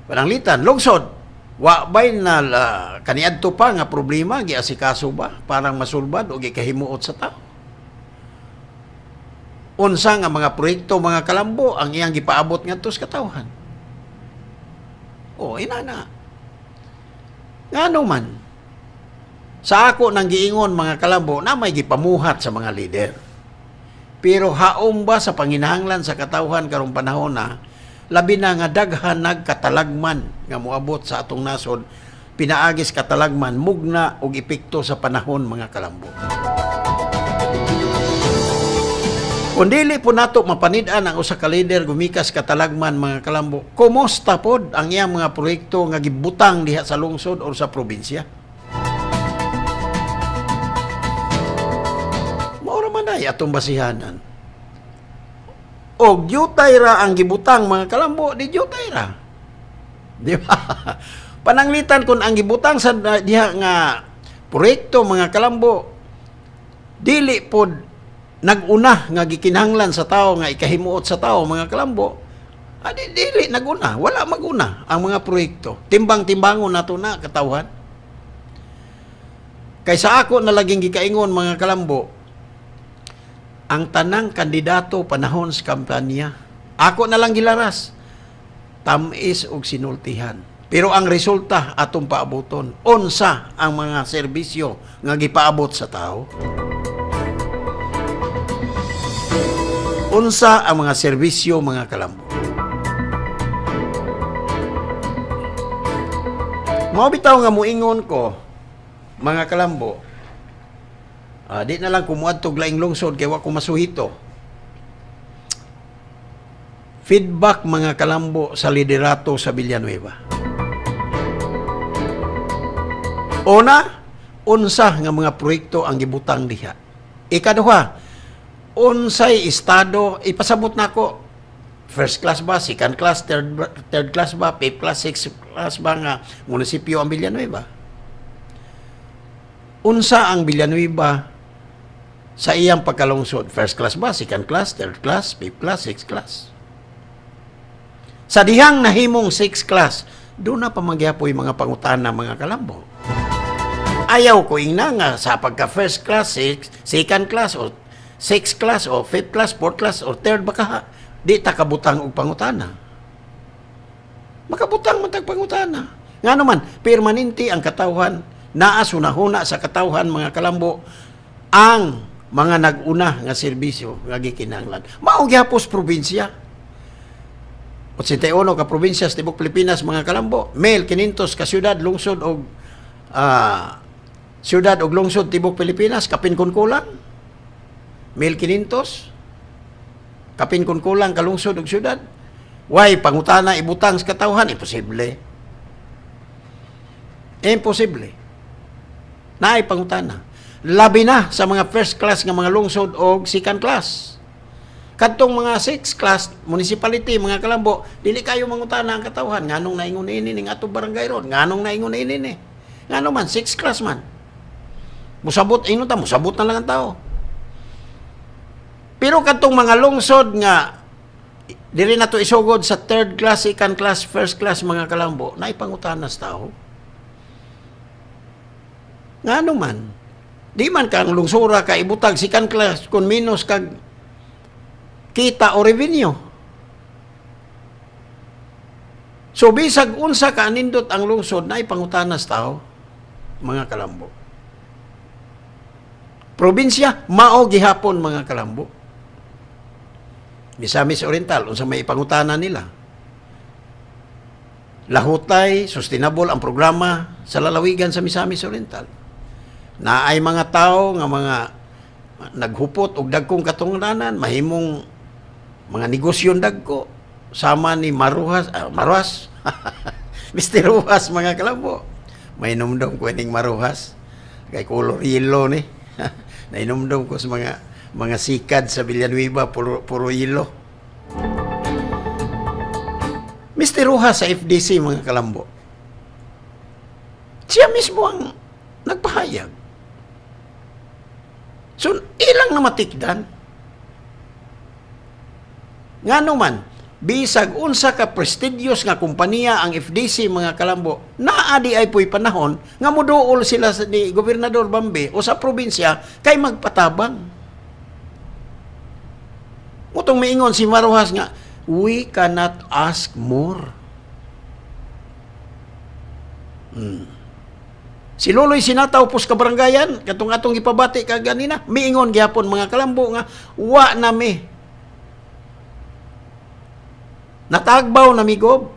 Pananglitan, lungsod. Wa bay na kaniadto pa nga problema giasikaso ba parang masulbad o gikahimuot sa tao. Unsa nga mga proyekto mga kalambo ang iyang gipaabot ngadto sa katawhan. Inana. Ngano man sa ako nang giingon mga kalambo na may gipamuhat sa mga leader. Pero haom ba sa panginahanglan sa katawhan karong panahon na labi na nga daghan nagkatalagman nga moabot sa atong nasod, pinaagis katalagman mugna og epekto sa panahon mga kalambo. Kung dili po nato mapanid-an ang usa ka leader gumikas katalagman mga kalambo, kumusta pod ang iyang mga proyekto nga gibutang diha sa lungsod o sa probinsya? Maura man ay atong basihanan. Og yutay ra ang gibutang mga kalambo, di yutay ra. Di ba? Pananglitan kung ang gibutang sa diha nga proyekto mga kalambo, dili pod naguna nga gikinahanglan sa tao nga ikahimuot sa tao mga kalambo, dili naguna, wala maguna ang mga proyekto. Timbang-timbangon nato na katawhan. Kaysa ako na laging gikaingon mga kalambo, ang tanang kandidato panahon sa kampanya, ako na lang gilaras, tamis og sinultihan. Pero ang resulta atong paaboton, unsa ang mga serbisyo nga gipaabot sa tao? Unsa ang mga serbisyo mga kalambo? Mao bitaw nga muingon ko mga kalambo, di na lang kumuadtog laing lungsod kay wa ko masuhito. Feedback mga kalambo sa liderato sa Villanueva. Una, unsa nga mga proyekto ang gibutang diha. Ikaduha, unsay estado ipasabot nako, first class ba, second class, third class ba, fifth class, sixth class ba nga munisipyo ang Villanueva? Unsa ang Villanueva sa iyang pagkalungsod? First class ba, second class, third class, fifth class, sixth class? Sa dihang nahimong sixth class, doon na pamagyapoy mga pangutana mga kalambo. Ayaw ko ina nga sa pagka first class, second class, o sixth class, o fifth class, fourth class, o third baka di ta kabutang og pangutana. Makabutang man tag pangutana. Nga naman, permanente ang katawhan, naasunahuna sa katawhan mga kalambo, ang mga nag-una nga serbisyo nga gikinahanglan. Mao gyapos probinsya. 81 ka probinsya sa tibok Pilipinas mga kalambo, 1,500 ka syudad, lungsod og syudad og lungsod tibok Pilipinas, kapin kun kulang 1,500 kapin kun kulang ka lungsod og syudad. Why pangutana ibutang sa katawhan? Imposible. Imposible. Naay pangutana. Labi na sa mga first class nga mga lungsod og second class. Kadtong mga sixth class municipality mga kalambo, dili kayo mangutana ang katawhan nganong naingon ini ning atong barangay ron, nganong naingon ini ni. Ngano man sixth class man. Musabot ino ta, musabot na lang ang tao. Pero kadtong mga lungsod nga dili na to isugod sa third class, second class, first class mga kalambo, naipangutana sa tao. Ngano man, di man kang lungsura ka ibutag second class kung minus kag kita o revenue. So bisag unsa ka anindot ang lungsod, naipangutana sa tao mga kalambo. Probinsya mao gihapon mga kalambo. Misamis Oriental, unsa may ipangutana nila? Lahutay, sustainable ang programa sa lalawigan sa Misamis Oriental. Naay mga tao nga mga naghupot og dagkong katungdanan, mahimong mga negosyon dagko sama ni Maruhas, Mr. Ruhas mga kalambo. May numdom ko ning Maruhas kay color yellow ni. Nainumdom ko sa mga sikad sa Villanueva, puro yelo. Mr. Ruhas sa FDC mga kalambo, siya mismo ang nagpahayag. So, ilang na matikdan. Ngano man, bisag unsa ka prestigious nga kompanya ang FDC mga kalambo, naadi ay po'y panahon nga muduol sila ni Gobernador BAMBI o sa probinsya kay magpatabang. Mutong miingon si Maruhas nga, we cannot ask more. Si Luloy Sinataw pus ka barangayan, katong atong ipabati ka ganina, miingon gyapon mga kalambo nga, wa nami. Natagbaw nami gob,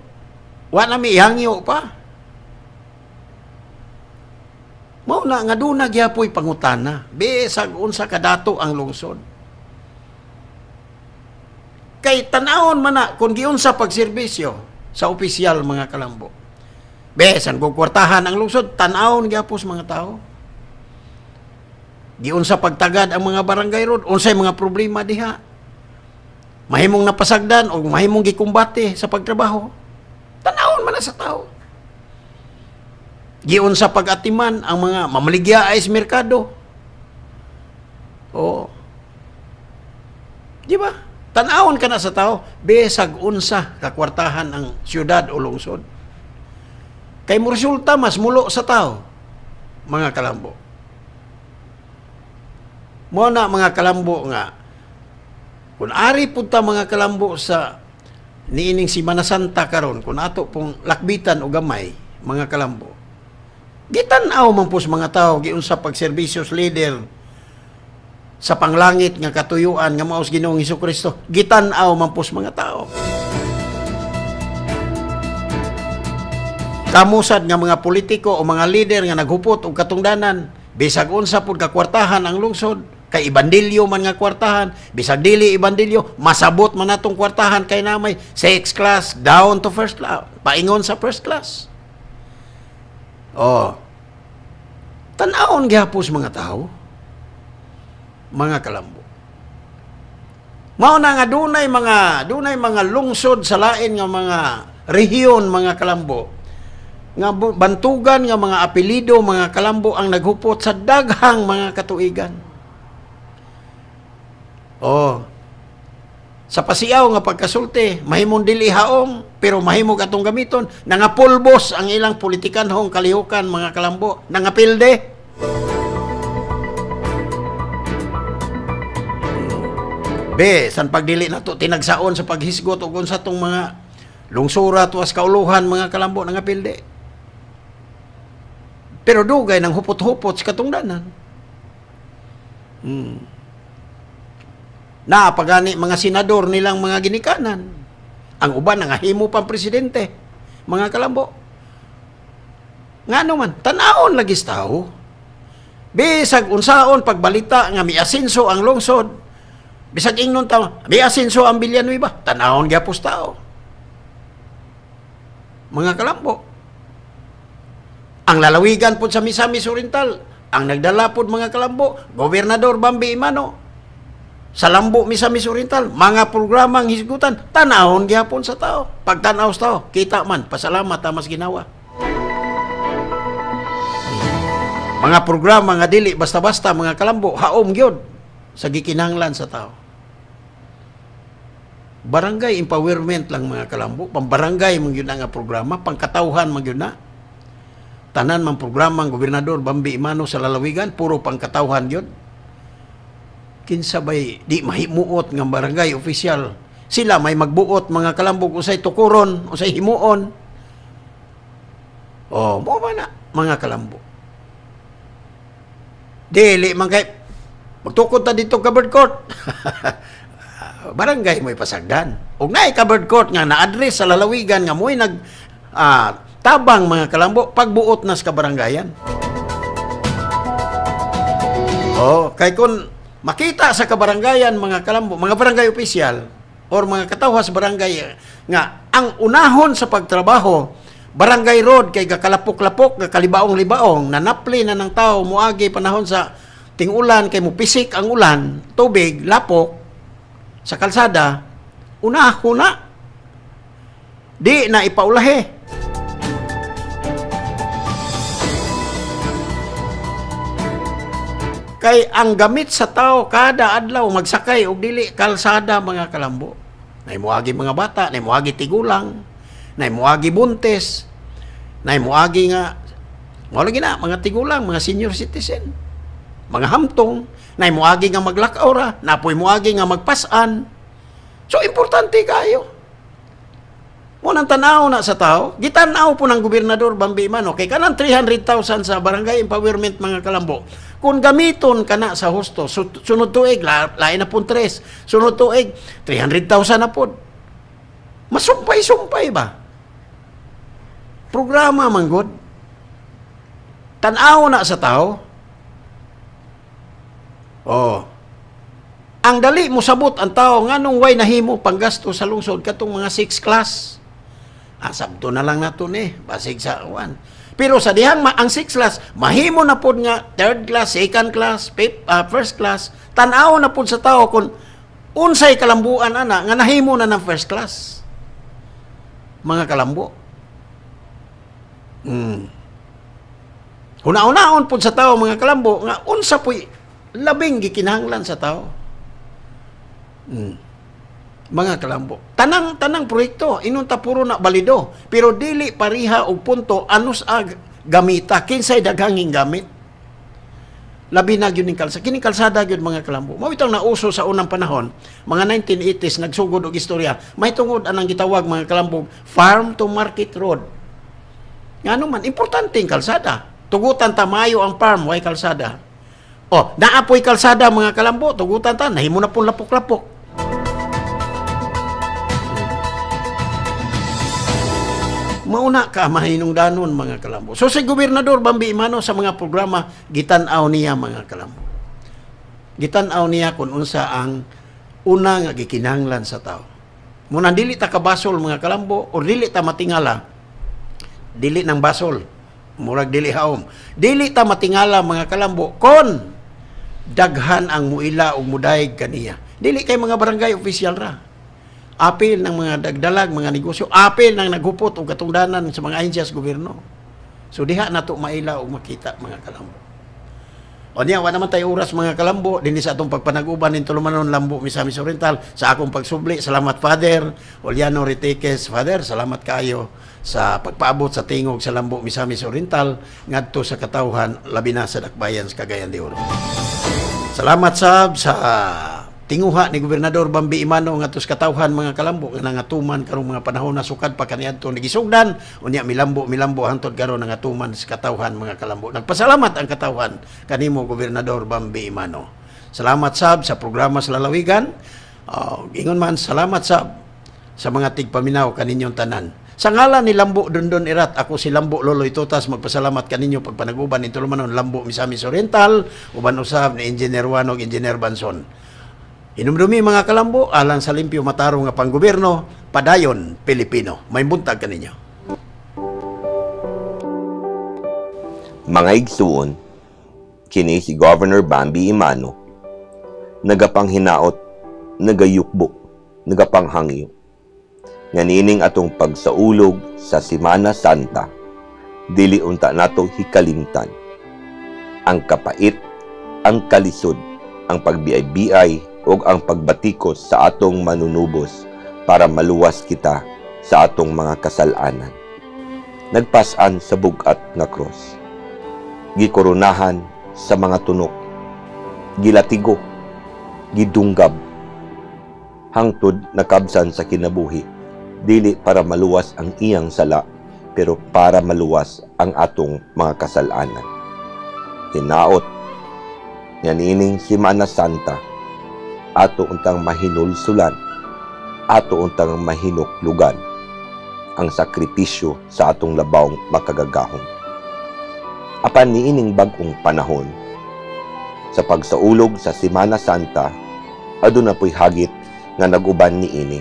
wa nami ihangyo pa. Mao na nga duna gyapoy pangutana, bisag unsa kadato ang lungsod. Kay tanawon man na kung giunsa pagserbisyo sa opisyal mga kalambo. Besan kung kwartahan ang lungsod, tanawon gyapos mga tao. Giunsa pagtagad ang mga barangay road, unsay mga problema diha. Mahimong napasagdan o mahimong gikumbate sa pagtrabaho. Tanawon man na sa tao. Giunsa pag-atiman ang mga mamaligyaay sa merkado. O, di ba? Tanawon ka na sa tao, besag unsa kakwartahan ang syudad o lungsod. Kay mo resulta mas mulo sa tao, mga kalambo. Mo na mga kalambo nga, kung ari punta mga kalambo sa niining Semana Santa karon, kung ato pong lakbitan o gamay, mga kalambo, gitanaw man po sa mga tao, giunsa pagserbisyos leader, sa panglangit nga katuyuan nga maos Ginoong Hesukristo, gitanaw man po sa mga tao. Kamusad nga mga politiko o mga leader nga naghupot og katungdanan, bisag unsa pud kakwartahan ang lungsod, kay ibandilyo man nga kwartahan, bisag dili ibandilyo, masabot man natong kwartahan kay namay 6 class down to first class, paingon sa first class. Oh. Tanawon gyapos mga tao, mga kalambo. Mao na nga dunay mga lungsod sa lain nga mga rehiyon mga kalambo, nga bantugan nga mga apelido mga kalambo ang naghupot sa daghang mga katuigan. Oh. Sa pasiaw nga pagkasulti, mahimong dili haom pero mahimong atong gamiton, nangapulbos ang ilang politikanhong kalihukan mga kalambo, nangapilde. San pagdili nato tinagsaon sa paghisgot ug unsa tong mga lungsura tuwas kauluhan mga kalambo nangapilde. Pero dugay ng hupot-hupot sa katungdanan. Na pagani mga senador nilang mga ginikanan. Ang uban nangahimo pang presidente, mga kalambo. Ngano man, tanawon lagi tao. Bisag unsaon pagbalita nga miasenso ang lungsod. Bisag ingnon tao, miasenso ang Villanueva, tanawon gyapos tao. Mga kalambo. Ang lalawigan po sa Misamis Oriental, ang nagdala po mga kalambo, Gobernador BAMBI EMANO. Sa LAMBO Misamis Oriental, mga programang hisgutan, tanahon gyapon sa tao. Pag tanaw sa tao, kita man, pasalamat mas ginawa. Mga programa nga dili, basta-basta mga kalambo, haom gyud sa gikinahanglan sa tao. Barangay empowerment lang mga kalambo, pambarangay man gyud nga programa, pangkatawhan man gyud na. Tanan man programang Gobernador BAMBI EMANO sa lalawigan, puro pangkatawhan yun. Kinsabay, di mahimuot ng barangay opisyal. Sila may magbuot mga kalambog usay tukuron, usay himuon. O, mo ba na, mga kalambog. Dili, man kay, magtukod ta dito covered court. Barangay mo'y pasagdan. Ug naay covered court nga na-address sa lalawigan nga mo'y tabang mga kalambo, pagbuot na sa kabarangayan. Oh, kay kung makita sa kabarangayan mga kalambo, mga barangay opisyal or mga katawhas barangay nga ang unahon sa pagtrabaho, barangay road kay gakalapok-lapok, gakalibaong-libaong, nanapli na ng tao muagi panahon sa ting-ulan kay mupisik ang ulan, tubig, lapok sa kalsada, unahon na. Di na ipaulahe. Kay ang gamit sa tao kada adlaw magsakay og dili kalsada mga kalambo. Nay moagi mga bata, nay moagi tigulang, nay moagi buntes, nay moagi nga mao lagi na mga tigulang, mga senior citizen, mga hamtong, nay moagi nga maglakaw ra, napoy moagi nga magpasan. So importante kayo. Munang tanaw na sa tao, gitanaw po ng Gobernador BAMBI EMANO, kay kanang 300,000 sa barangay empowerment mga kalambo. Kung gamiton ka na sa husto, sunod tuig, lain na po 3, sunod tuig, 300,000 na po. Masumpay-sumpay ba? Programa manggod. Tanaw na sa tao. Oh. Ang dali mo sabot ang tao nganong way nahimo panggasto sa lungsod katong mga 6 class. Sabto na lang nato ni basig sa 1. Pero sa dihang ang 6 class mahimo na pud nga 3rd class, 2nd class, 1st class. Tan-aw na pud sa tao kung unsay kalambuan ana nga nahimo na ng 1st class. Mga kalambo. Una-unaon pud sa tao mga kalambo nga unsa puy labing gikinahanglan sa tao. Mga kalambo. Tanang proyekto inunta puro na balido pero dili pariha og punto anus gamita kinsay daghanging gamit. Labi na gyud ning kalsada. Kining kalsada gyud mga kalambo. Mao itong nauso sa unang panahon, mga 1980s nagsugod og istorya. May tungod anang gitawag mga kalambo farm to market road. Ngano man importante ang kalsada. Tugutan ta mayo ang farm way kalsada. Naapoy kalsada mga kalambo, tugutan ta nahimo na pun lapok-lapok. Mauna ka mahinungdanon mga kalambo. So si Gobernador BAMBI EMANO sa mga programa gitan-aw niya mga kalambo. Gitan-aw niya kung unsa ang una nga gikinahanglan sa tao. Muna dili ta kabasol mga kalambo o dili ta matingala. Dili nang basol. Murag dili haom. Dili ta matingala mga kalambo kon daghan ang muila o mudayeg kaniya. Dili kay mga barangay official ra. Apil ng mga dagdalag, mga negosyo, apil ng naghupot o katungdanan sa mga ahensyas gobyerno. So diha na to maila o makita mga kalambo. O niya, wala naman tayo oras mga kalambo, din sa atong pagpanag-uban ng Tulumanon, Lambo, Misamis, Oriental, sa akong pagsubli. Salamat Father, Oliano Riteques, Father, salamat kayo sa pagpaabot sa tingog sa Lambo, Misamis, Oriental, ngadto sa katawhan, labi na sa dakbayan sa Cagayan de Oro. Salamat sab sa tinguha ni Gobernador BAMBI EMANO ngadto sa katawhan mga kalambo nga nangatuman karong mga panahon na sukad pa kaniadto nagisugdan unya milambo hangtod karon nangatuman sa katawhan mga kalambo. Nagpasalamat ang katawhan kanimo Gobernador BAMBI EMANO. Salamat sab sa programa sa lalawigan. Ingon man salamat sab sa mga tigpaminaw kaninyong tanan. Sa ngalan ni Lambo Dondon Irat, ako si Lambo Loloy Totas, magpasalamat kaninyo pagpanag-uban ni Tulumanon, Lambo Misamis Oriental, uban usab ni Engineer Wanog, Engineer Banson. Hinumdumi mga kalambo, alang sa limpyo matarong nga panggobyerno, padayon Pilipino. May buntag kaninyo. Mga igsuon, kini si Governor BAMBI EMANO, nagapanghinaot, nagayukbo, nagapanghangyo. Nganining atong pagsaulog sa Semana Santa, dili unta nato hikalimtan. Ang kapait, ang kalisod, ang pagbiay-biay, o ang pagbatikos sa atong manunubos para maluwas kita sa atong mga kasalanan. Nagpasan sa bugat nga cross. Gikoronahan sa mga tunok. Gilatigo. Gidunggab. Hangtod nakabsan sa kinabuhi. Dili para maluwas ang iyang sala, pero para maluwas ang atong mga kasalanan. Hinaot, yanining Semana Santa, ato untang mahinulsulan, ato untang mahinuklugan, ang sakripisyo sa atong labawng makagagahom. Apan niining bag-ong panahon, sa pagsaulog sa Semana Santa, aduna po'y hagit nga naguban niini,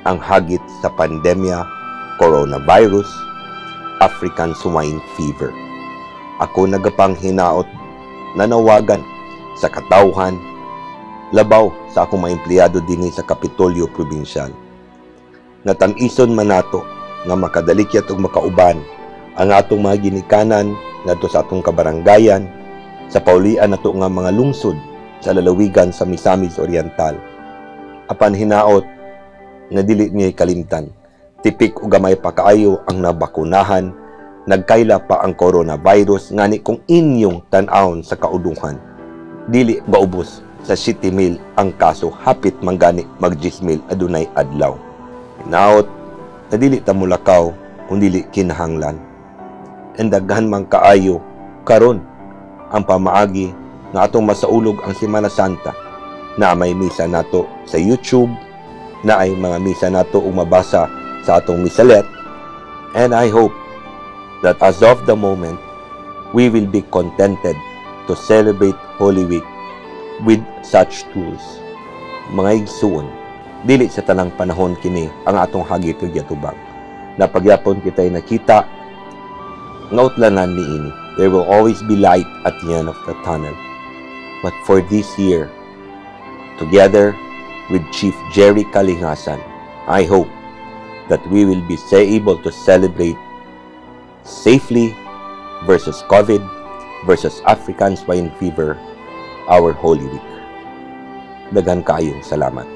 ang hagit sa pandemya, coronavirus, African swine fever. Ako nagapanghinaot, nanawagan sa katawhan, labaw sa akong mga empleyado dinhi sa Kapitolyo Provincial. Natanison man nato nga makadalikyat ug makauban ang atong mga ginikanan ngadto sa atong kabarangayan, sa paulian nato nga mga lungsod sa lalawigan sa Misamis Oriental. Apan hinaot nga dili niya kalimtan, tipik o gamay pa kaayo ang nabakunahan, nagkaila pa ang coronavirus, ngani kung inyong tan-awon sa kauduhan, dili maubos sa 7,000 ang kaso, hapit manggani mag 10,000 adunay adlaw. Hinaot, na dili ta mulakaw kung dili kinahanglan. And daghan man kaayo karon ang pamaagi nga atong masaulog ang Semana Santa, na may misa nato sa YouTube, na ay mga misa nato ug mabasa sa atong misalet. And I hope that as of the moment, we will be contented to celebrate Holy Week with such tools. Mga igsuon, dili sa tanang panahon kini ang atong hagit ug yatubang. Na pagyapon kita'y nakita, ngautlanan ni ini. There will always be light at the end of the tunnel. But for this year, together with Chief Jerry Kalingasan, I hope that we will be able to celebrate safely versus COVID, versus African swine fever, our Holy Week. Daghan kayong salamat.